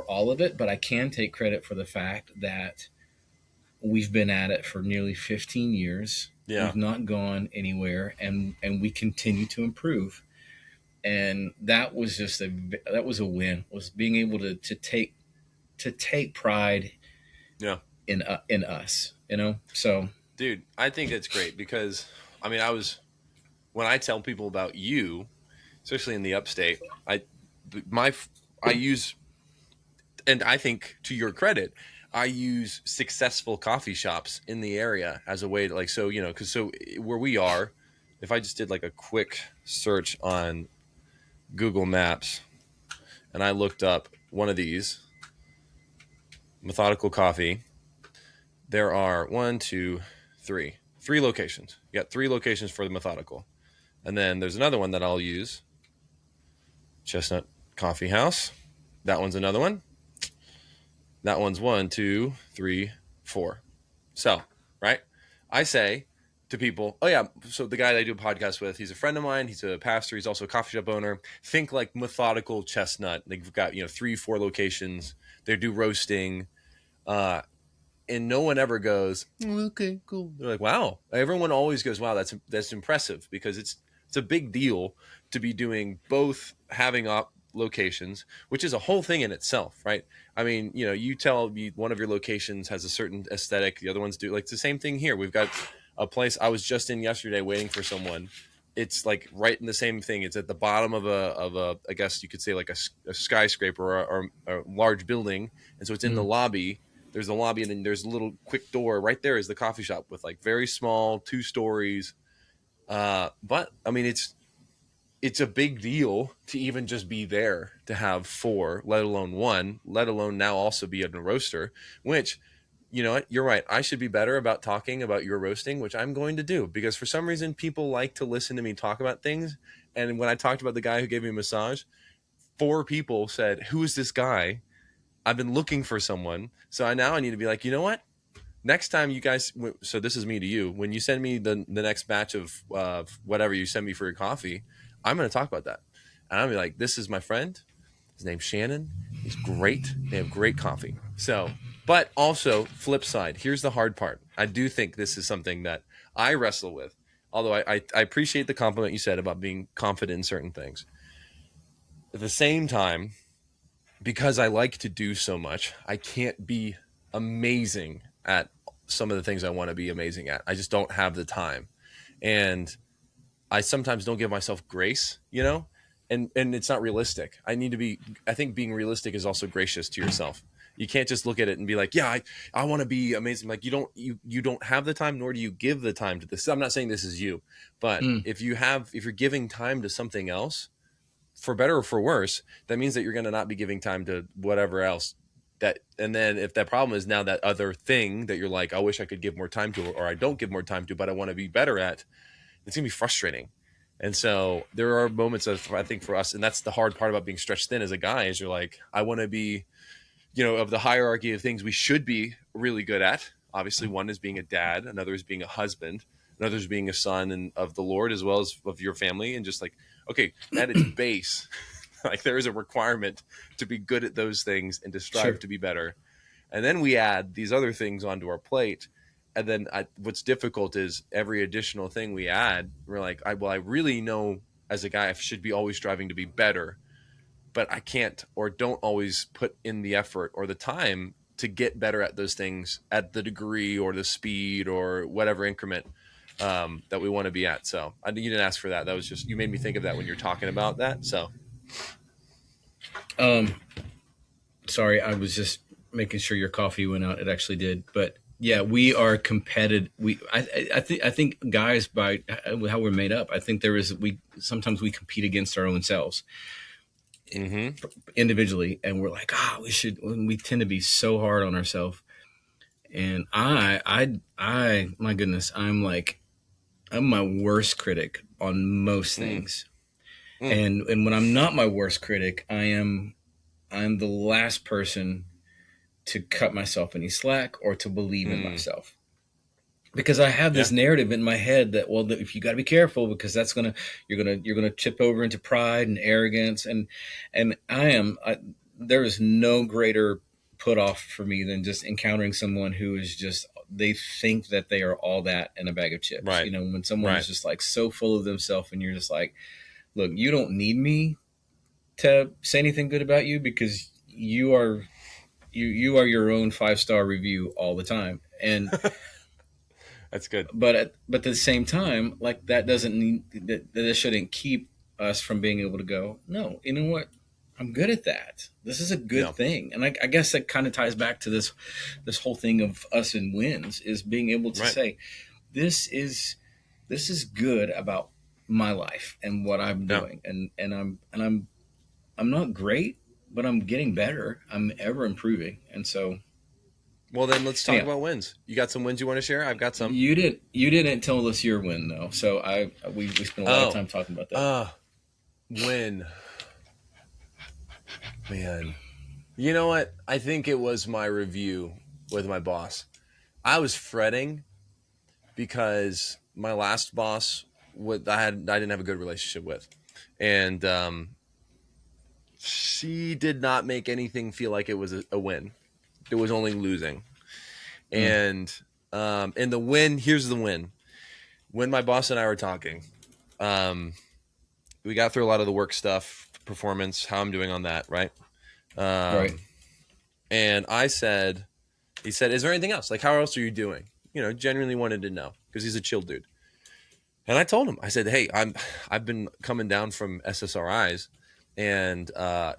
B: all of it, but I can take credit for the fact that we've been at it for nearly 15 years.
A: yeah.
B: We've not gone anywhere, and we continue to improve. And that was just that was a win, was being able to take pride
A: Yeah.
B: in us, you know. So
A: Dude, I think it's great because I mean, when I tell people about you, especially in the upstate, my I use, and I think to your credit, I use successful coffee shops in the area as a way to, like, so, cuz so where we are, if I just did like a quick search on Google Maps and I looked up one of these, Methodical Coffee, there are one, two, three locations. You got three locations for the Methodical. And then there's another one that I'll use, Chestnut Coffee House. That one's another one. That one's one, two, three, four. So, right? I say to people, oh, yeah, so the guy that I do a podcast with, he's a friend of mine. He's a pastor. He's also a coffee shop owner. Think like Methodical Chestnut. They've got, three, four locations. They do roasting. Uh, and no one ever goes, okay, cool. They're like, wow. Everyone always goes, wow, that's impressive, because it's a big deal to be doing both, having locations, which is a whole thing in itself, right? I mean, you tell me one of your locations has a certain aesthetic, the other ones do. Like, it's the same thing here. We've got a place I was just in yesterday waiting for someone. It's like right in the same thing. It's at the bottom of a I guess you could say like a skyscraper, or a large building, and so it's in the
B: mm,
A: lobby. There's a lobby, and then there's a little quick door right there is the coffee shop, with like very small 2 stories. But I mean, it's a big deal to even just be there, to have four, let alone one, let alone now also be in a roaster, which, you know what, you're right. I should be better about talking about your roasting, which I'm going to do, because for some reason people like to listen to me talk about things. And when I talked about the guy who gave me a massage, four people said, who is this guy? I've been looking for someone. So I need to be like, you know what? Next time you guys, so this is me to you, when you send me the next batch of whatever you send me for your coffee, I'm going to talk about that. And I'll be like, this is my friend. His name's Shannon. He's great. They have great coffee. So, but also, flip side, here's the hard part. I do think this is something that I wrestle with. Although I appreciate the compliment you said about being confident in certain things. At the same time, because I like to do so much, I can't be amazing at some of the things I want to be amazing at. I just don't have the time. And I sometimes don't give myself grace, and it's not realistic. I think being realistic is also gracious to yourself. You can't just look at it and be like, yeah, I want to be amazing. Like, you don't have the time, nor do you give the time to this. I'm not saying this is you, but
B: mm.
A: if you're giving time to something else, for better or for worse, that means that you're going to not be giving time to whatever else that, and then if that problem is now that other thing that you're like, I wish I could give more time to, or I don't give more time to, but I want to be better at, it's gonna be frustrating. And so there are moments of, I think for us, and that's the hard part about being stretched thin as a guy, is you're like, I want to be, of the hierarchy of things we should be really good at. Obviously, one is being a dad, another is being a husband, another is being a son and of the Lord as well as of your family. And just like, okay, at its base, like there is a requirement to be good at those things and to strive
B: Sure.
A: to be better. And then we add these other things onto our plate. And then what's difficult is every additional thing we add, we're like, I really know as a guy, I should be always striving to be better, but I can't or don't always put in the effort or the time to get better at those things at the degree or the speed or whatever increment that we want to be at. So you didn't ask for that. That was just, you made me think of that when you're talking about that. So
B: Um, Sorry, I was just making sure your coffee went out. It actually did, but yeah, we are competitive. I think guys, by how we're made up, I think we sometimes we compete against our own selves individually, and we're like, we tend to be so hard on ourselves. And my goodness, I'm my worst critic on most things. And when I'm not my worst critic, I'm the last person to cut myself any slack or to believe in myself, because I have this narrative in my head that, well, if you got to be careful, because you're gonna chip over into pride and arrogance, and there is no greater put off for me than just encountering someone who is just, they think that they are all that in a bag of chips.
A: right,
B: When someone
A: right,
B: is just like so full of themselves, and you're just like, look, you don't need me to say anything good about you, because you are your own 5-star review all the time. And
A: that's good.
B: but at the same time, like, that doesn't need that shouldn't keep us from being able to go, no, you know what, I'm good at that. This is a good
A: Yeah,
B: thing. And I guess that kind of ties back to this whole thing of us and wins, is being able to
A: right.
B: say, this is good about my life and what I'm
A: Yeah.
B: doing. I'm not great, but I'm getting better. I'm ever improving. And so,
A: Well, then let's talk
B: anyhow,
A: about wins. You got some wins you want to share? I've got some.
B: you didn't tell us your win though. So we spent a lot of
A: Oh,
B: time talking about that.
A: uh, win, man. You know what? I think it was my review with my boss. I was fretting because my last boss, I didn't have a good relationship with, and she did not make anything feel like it was a win. It was only losing.
B: Mm,
A: And the win, here's the win. When my boss and I were talking, um, we got through a lot of the work stuff, performance, how I'm doing on that, right?
B: right.
A: Um, and he said, is there anything else? Like, how else are you doing? Genuinely wanted to know because he's a chill dude. And I told him, I said, hey, I've been coming down from SSRIs, and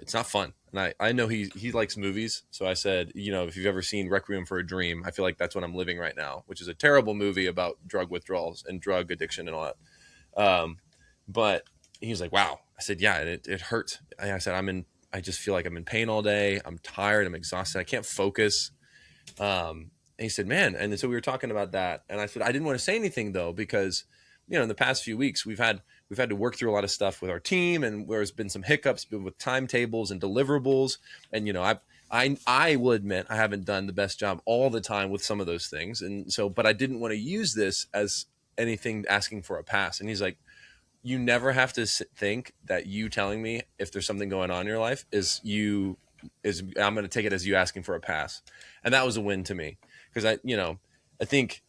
A: it's not fun. And I know he likes movies, so I said, if you've ever seen Requiem for a Dream, I feel like that's what I'm living right now, which is a terrible movie about drug withdrawals and drug addiction and all that. But he was like, wow. I said, yeah, it hurts. And I said, I just feel like I'm in pain all day. I'm tired. I'm exhausted. I can't focus. And he said, man. And so we were talking about that. And I said, I didn't want to say anything though, because, in the past few weeks, we've had to work through a lot of stuff with our team, and there's been some hiccups with timetables and deliverables. And, I will admit I haven't done the best job all the time with some of those things. And so, but I didn't want to use this as anything asking for a pass. And he's like, you never have to think that you telling me if there's something going on in your life I'm going to take it as you asking for a pass. And that was a win to me, because I think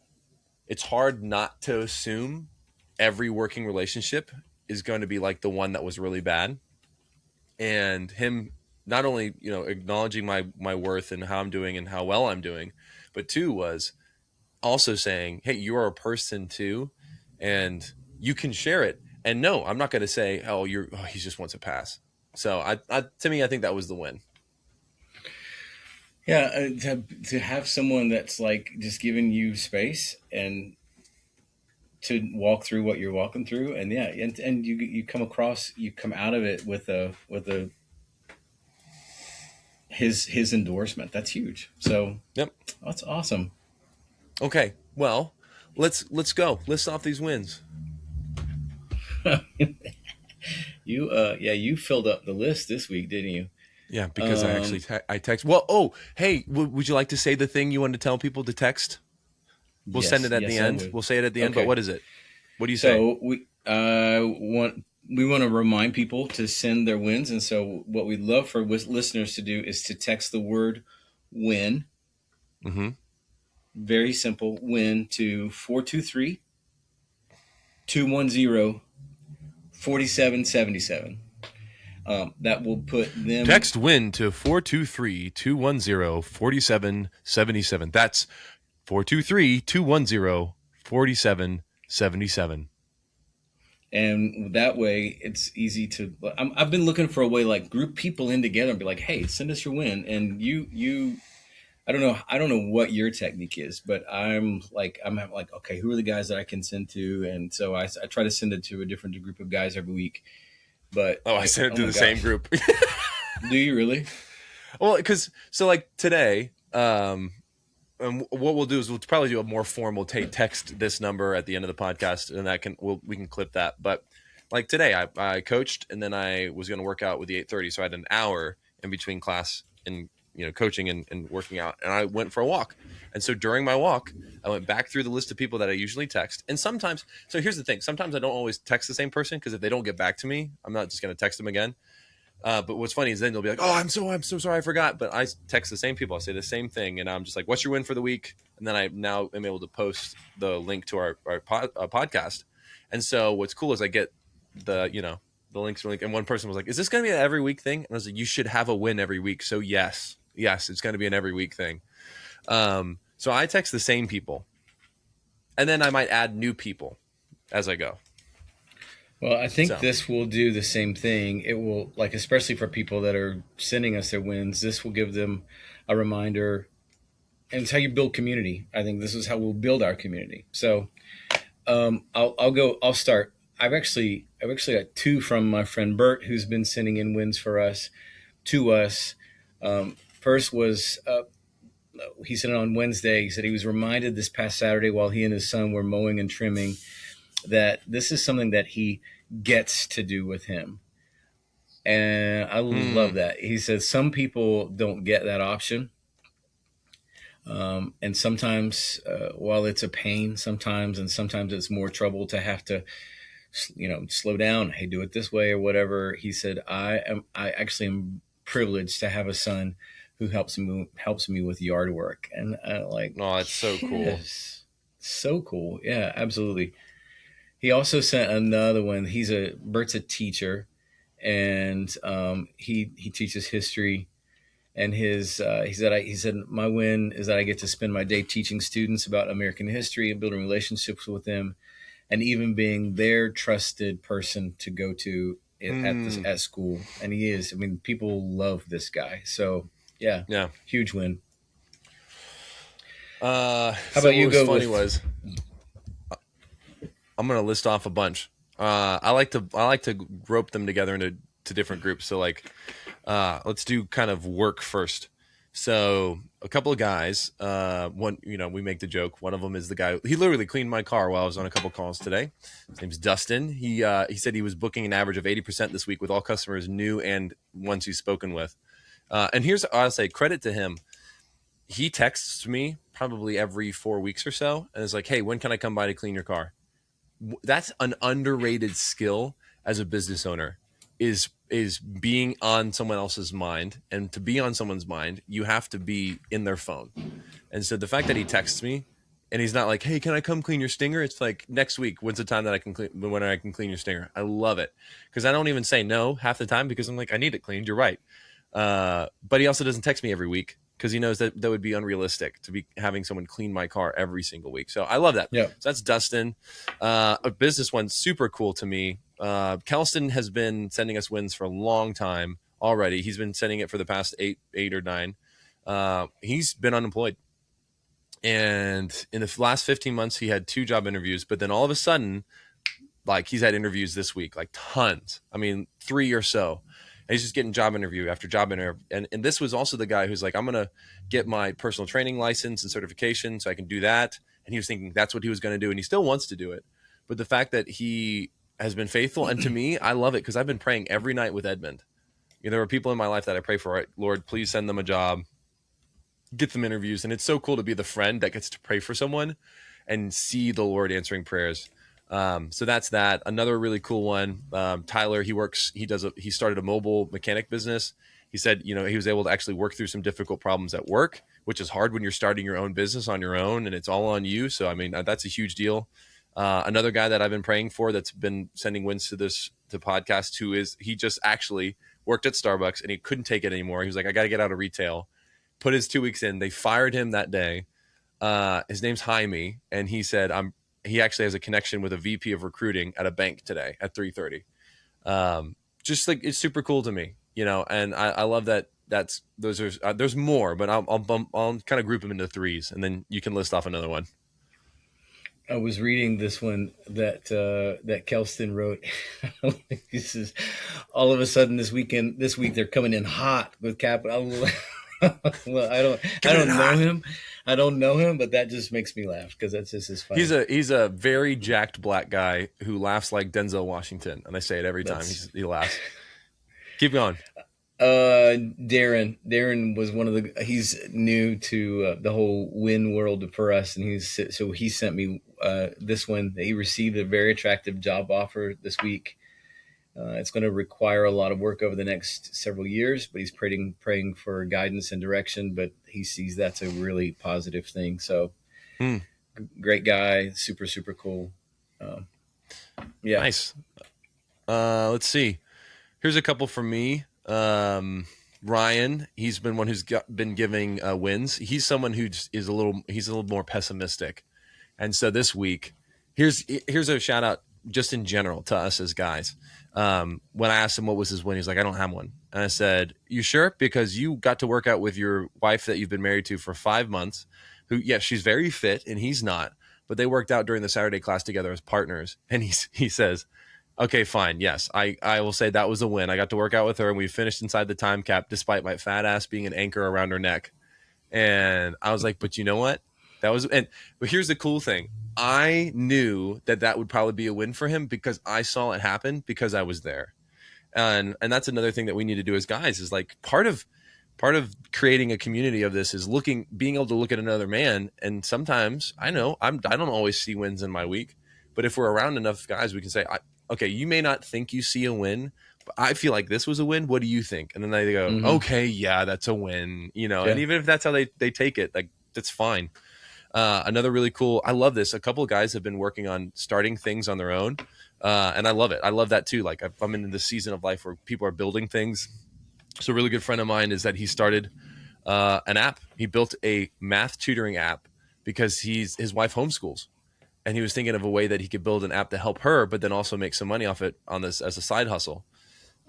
A: it's hard not to assume every working relationship is going to be like the one that was really bad. And him not only, acknowledging my worth and how I'm doing and how well I'm doing, but two was also saying, hey, you are a person too, and you can share it. And no, I'm not going to say, he just wants a pass. So to me, I think that was the win.
B: Yeah, to have someone that's like just giving you space and to walk through what you're walking through, and yeah, and you come out of it with a his endorsement. That's huge. So
A: Yep.
B: that's awesome.
A: Okay. Well, let's go. List off these wins.
B: You filled up the list this week, didn't you?
A: Yeah, because I actually
B: Um,
A: I text. Well, oh, hey, would you like to say the thing you wanted to tell people to text? We'll send
B: yes,
A: it at the
B: yes, I
A: end.
B: would.
A: We'll say it at the end. But
B: Okay.
A: what is it? What do you say?
B: So we want to remind people to send their wins, and so what we'd love for listeners to do is to text the word "win,"
A: Mm-hmm.
B: very simple, "win" to 423-210-4777. That will put them.
A: Text win to 423-210-4777. That's 423-210-4777.
B: And that way, it's easy to. I've been looking for a way like group people in together and be like, "Hey, send us your win." And you, I don't know what your technique is, but I'm like, okay, who are the guys that I can send to? And so I try to send it to a different group of guys every week. But
A: Oh, I
B: like,
A: sent it
B: oh
A: to
B: my
A: the same
B: gosh,
A: group.
B: do you really?
A: Well, because so like today, and what we'll do is we'll probably do a more formal text this number at the end of the podcast, and we can clip that. But like today, I coached, and then I was going to work out with the 8:30, so I had an hour in between class and coaching and working out, and I went for a walk. And so during my walk, I went back through the list of people that I usually text, and sometimes. So here's the thing: sometimes I don't always text the same person because if they don't get back to me, I'm not just going to text them again. But what's funny is then they'll be like, "Oh, I'm so sorry, I forgot." But I text the same people, I say the same thing, and I'm just like, "What's your win for the week?" And then I now am able to post the link to our podcast. And so what's cool is I get the links to link, and one person was like, "Is this going to be an every week thing?" And I was like, "You should have a win every week." So yes, it's going to be an every week thing. So I text the same people, and then I might add new people as I go.
B: Well, I think
A: So
B: this will do the same thing. It will, like, especially for people that are sending us their wins, this will give them a reminder. And it's how you build community. I think this is how we'll build our community. So I'll go. I'll start. I've actually got two from my friend Bert, who's been sending in wins for us to us. First was he sent it on Wednesday. He said he was reminded this past Saturday while he and his son were mowing and trimming that this is something that he gets to do with him. And I love that. He says some people don't get that option. And sometimes, while it's a pain, and sometimes it's more trouble to have to, slow down. Hey, do it this way or whatever. He said, I actually am privileged to have a son who helps me with yard work. And I like,
A: no, it's so cool.
B: yes, so cool. Yeah, absolutely. He also sent another one. Bert's a teacher, and he teaches history. And he said my win is that I get to spend my day teaching students about American history and building relationships with them, and even being their trusted person to go to at school. And he is. I mean, people love this guy. So yeah,
A: Yeah.
B: huge win. How
A: So
B: about
A: what
B: you
A: was
B: go
A: funny
B: with?
A: was I'm gonna list off a bunch. I like to rope them together into different groups. So like, let's do kind of work first. So a couple of guys. One, we make the joke. One of them is the guy. He literally cleaned my car while I was on a couple calls today. His name's Dustin. He said he was booking an average of 80% this week with all customers, new and ones he's spoken with. And here's I'll say credit to him. He texts me probably every 4 weeks or so, and is like, "Hey, when can I come by to clean your car?" That's an underrated skill as a business owner is being on someone else's mind. And to be on someone's mind, you have to be in their phone. And so the fact that he texts me and he's not like, "Hey, can I come clean your stinger?" It's like, "Next week, when's the time that when I can clean your stinger?" I love it because I don't even say no half the time because I'm like, I need it cleaned. You're right. But he also doesn't text me every week because he knows that would be unrealistic to be having someone clean my car every single week. So I love that.
B: Yeah.
A: So that's Dustin. A business one, super cool to me. Kelston has been sending us wins for a long time already. He's been sending it for the past eight or nine. He's been unemployed. And in the last 15 months, he had 2 job interviews, but then all of a sudden, like he's had interviews this week, like tons. I mean, 3 or so. And he's just getting job interview after job interview. And this was also the guy who's like, I'm going to get my personal training license and certification so I can do that. And he was thinking that's what he was going to do. And he still wants to do it. But the fact that he has been faithful, and to me, I love it because I've been praying every night with Edmund. You know, there are people in my life that I pray for, right? Lord, please send them a job, get them interviews. And it's so cool to be the friend that gets to pray for someone and see the Lord answering prayers. So that's that. Another really cool one. Tyler, he started a mobile mechanic business. He said, you know, he was able to actually work through some difficult problems at work, which is hard when you're starting your own business on your own and it's all on you. So, I mean, that's a huge deal. Another guy that I've been praying for that's been sending wins to podcast who is, he just actually worked at Starbucks and he couldn't take it anymore. He was like, I got to get out of retail, put his 2 weeks in. They fired him that day. His name's Jaime. And he said, he actually has a connection with a VP of recruiting at a bank today at 3:30. Just like, it's super cool to me, you know, and I love that. There's more, but I'll kind of group them into threes and then you can list off another one.
B: I was reading this one that Kelston wrote. This is all of a sudden this week they're coming in hot with capital. Well, I don't know him. I don't know him, but that just makes me laugh because that's just as funny.
A: He's a very jacked black guy who laughs like Denzel Washington, and I say it every time he laughs. Keep going.
B: Darren was one of he's new to the whole win world for us, and he sent me this one. He received a very attractive job offer this week. It's going to require a lot of work over the next several years, but he's praying for guidance and direction, but he sees that's a really positive thing. So great guy, super, super cool. Yeah.
A: Nice. Let's see. Here's a couple from me. Ryan, he's been one who's been giving wins. He's someone who is a little more pessimistic. And so this week, here's a shout out just in general to us as guys. When I asked him what was his win, he's like, I don't have one. And I said, you sure? Because you got to work out with your wife that you've been married to for 5 months, who, yes, she's very fit and he's not, but they worked out during the Saturday class together as partners. And he says, okay, fine. Yes, I will say that was a win. I got to work out with her and we finished inside the time cap despite my fat ass being an anchor around her neck. And I was like, but you know what? But here's the cool thing. I knew that would probably be a win for him because I saw it happen because I was there. And that's another thing that we need to do as guys is like part of creating a community of this is being able to look at another man. And sometimes I know I don't always see wins in my week, but if we're around enough guys, we can say, okay, you may not think you see a win, but I feel like this was a win. What do you think? And then they go, okay, yeah, that's a win, you know, and even if that's how they take it, like, that's fine. Another really cool, I love this. A couple of guys have been working on starting things on their own. And I love it. I love that too. Like I'm in this season of life where people are building things. So a really good friend of mine is that he started an app. He built a math tutoring app because his wife homeschools. And he was thinking of a way that he could build an app to help her, but then also make some money off it on this as a side hustle.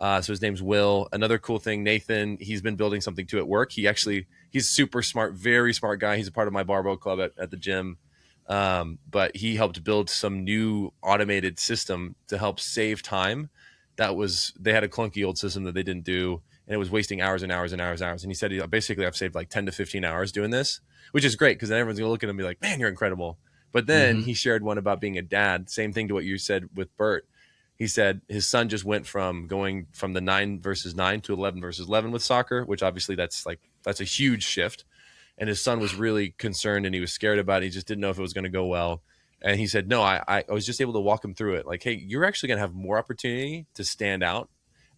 A: So his name's Will. Another cool thing, Nathan, he's been building something too at work. He's super smart, very smart guy. He's a part of my barbell club at the gym. But he helped build some new automated system to help save time. They had a clunky old system that they didn't do, and it was wasting hours and hours and hours and hours. And he said, basically, I've saved like 10 to 15 hours doing this, which is great because then everyone's going to look at him and be like, man, you're incredible. But then he shared one about being a dad. Same thing to what you said with Bert. He said his son just went from going from the 9 versus 9 to 11 versus 11 with soccer, which obviously that's a huge shift. And his son was really concerned and he was scared about it. He just didn't know if it was going to go well. And he said, no, I was just able to walk him through it. Like, hey, you're actually going to have more opportunity to stand out.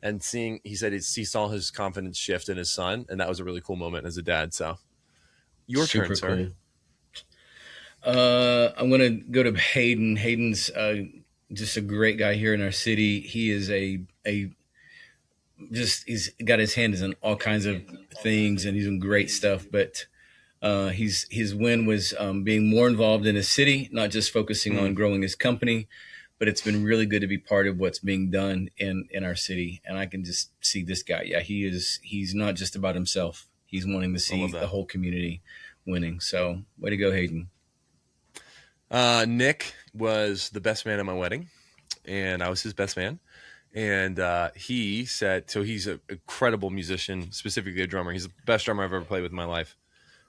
A: And he said he saw his confidence shift in his son. And that was a really cool moment as a dad. So your turn, sir.
B: Cool. I'm going to go to Hayden. Hayden's just a great guy here in our city. He is he's got his hands in all kinds of things and he's doing great stuff. But his win was being more involved in his city, not just focusing on growing his company, but it's been really good to be part of what's being done in our city. And I can just see this guy. Yeah, he's not just about himself. He's wanting to see the whole community winning. So way to go, Hayden.
A: Nick was the best man at my wedding, and I was his best man. And he said, so he's an incredible musician, specifically a drummer. He's the best drummer I've ever played with in my life.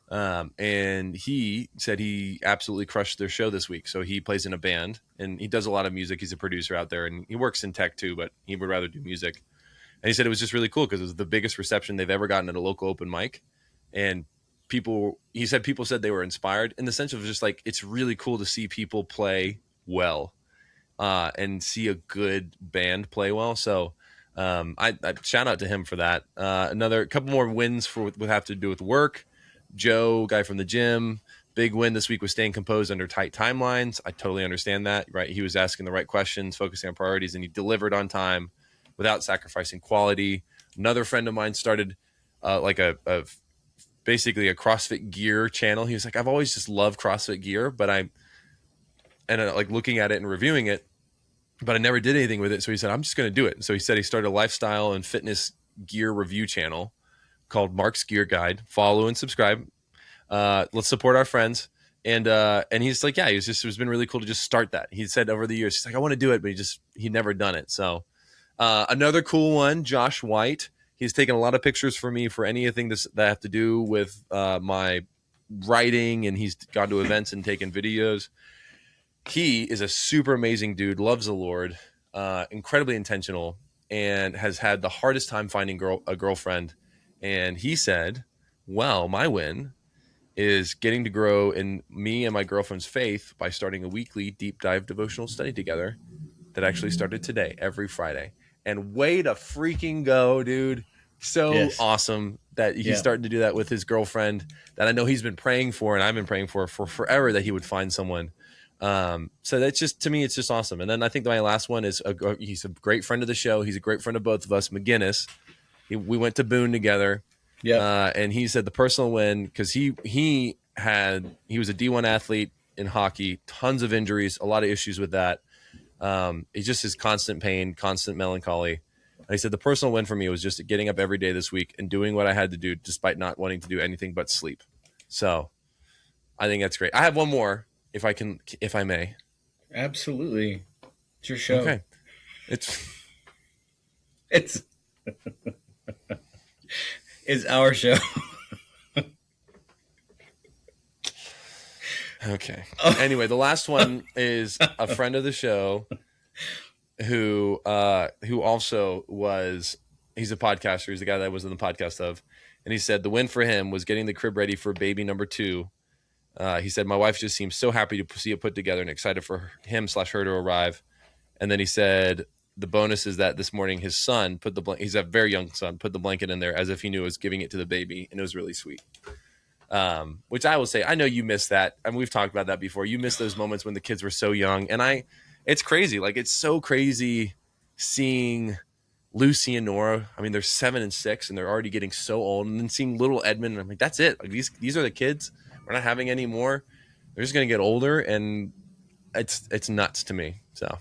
A: And he said he absolutely crushed their show this week. So he plays in a band and he does a lot of music. He's a producer out there and he works in tech too, but he would rather do music. And he said it was just really cool because it was the biggest reception they've ever gotten at a local open mic. And he said people said they were inspired in the sense of just like, it's really cool to see people play well, and see a good band play well. So I shout out to him for that. Another couple more wins would have to do with work. Joe, guy from the gym, big win this week was staying composed under tight timelines. I totally understand that, right? He was asking the right questions, focusing on priorities, and he delivered on time without sacrificing quality. Another friend of mine started like a basically a CrossFit gear channel. He was like, I've always just loved CrossFit gear, but like looking at it and reviewing it, but I never did anything with it. So he said, I'm just going to do it. So he said he started a lifestyle and fitness gear review channel called Mark's Gear Guide. Follow and subscribe. Let's support our friends. And he's like, yeah, it's been really cool to just start that. He said over the years, he's like, I want to do it, but he'd never done it. So another cool one, Josh White. He's taken a lot of pictures for me for anything that have to do with my writing, and he's gone to events and taken videos. He is a super amazing dude, loves the Lord, incredibly intentional, and has had the hardest time finding a girlfriend. And he said, well, my win is getting to grow in me and my girlfriend's faith by starting a weekly deep dive devotional study together that actually started today, every Friday. And way to freaking go, dude. So awesome that he's starting to do that with his girlfriend that I know he's been praying for, and I've been praying for forever, that he would find someone. So that's just, to me, it's just awesome. And then I think my last one is he's a great friend of the show. He's a great friend of both of us, McGinnis. We went to Boone together. Yeah. And he said the personal win, because he was a D1 athlete in hockey, tons of injuries, a lot of issues with that. It's just his constant pain, constant melancholy. And he said the personal win for me was just getting up every day this week and doing what I had to do, despite not wanting to do anything but sleep. So I think that's great. I have one more, if I may.
B: Absolutely. It's your show.
A: Okay.
B: It's our show.
A: Okay. Anyway, the last one is a friend of the show who also he's a podcaster. He's the guy that I was in the podcast of. And he said the win for him was getting the crib ready for baby number 2. He said, my wife just seems so happy to see it put together and excited for him/her to arrive. And then he said, the bonus is that this morning his son he's a very young son, put the blanket in there as if he knew it was giving it to the baby. And it was really sweet. Which I will say, I know you miss that. I mean, we've talked about that before. You miss those moments when the kids were so young. And it's crazy. Like, it's so crazy seeing Lucy and Nora. I mean, they're 7 and 6 and they're already getting so old. And then seeing little Edmund, and I'm like, that's it. Like, these are the kids. We're not having any more. They're just going to get older, and it's nuts to me. So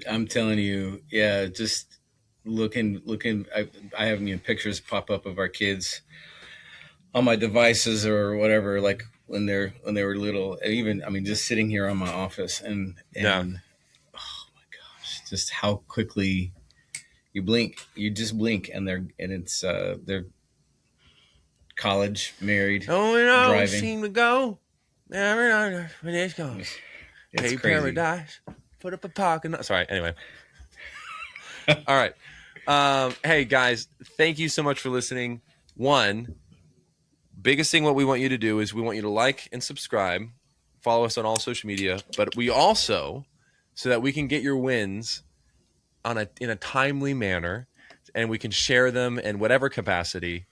B: I'm telling you, yeah, just looking. I have pictures pop up of our kids on my devices or whatever, like when they were little. And even, just sitting here on my office and oh my gosh, just how quickly you just blink, and they're college, married, driving.
A: Seem to go. When it's gone. Hey, paradise. Put up a parking lot. Sorry. Anyway. All right. Hey guys, thank you so much for listening. One, biggest thing what we want you to do is we want you to like and subscribe, follow us on all social media, but we also, so that we can get your wins in a timely manner and we can share them in whatever capacity,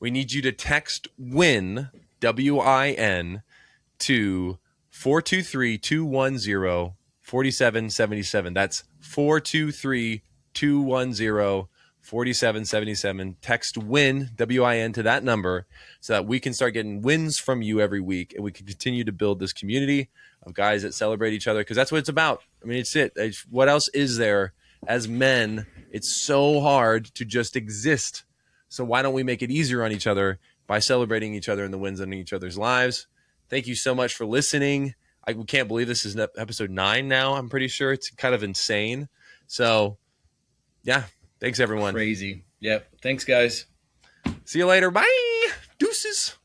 A: we need you to text WIN, WIN, to 423-210-4777. That's 423-210-4777. Text WIN, WIN, to that number so that we can start getting wins from you every week, and we can continue to build this community of guys that celebrate each other, because that's what it's about. I mean, what else is there? As men, it's so hard to just exist. So why don't we make it easier on each other by celebrating each other and the wins in each other's lives? Thank you so much for listening. I can't believe this is episode 9 now. I'm pretty sure it's kind of insane. So Yeah. Thanks, everyone.
B: Crazy. Yep. Thanks, guys.
A: See you later. Bye. Deuces.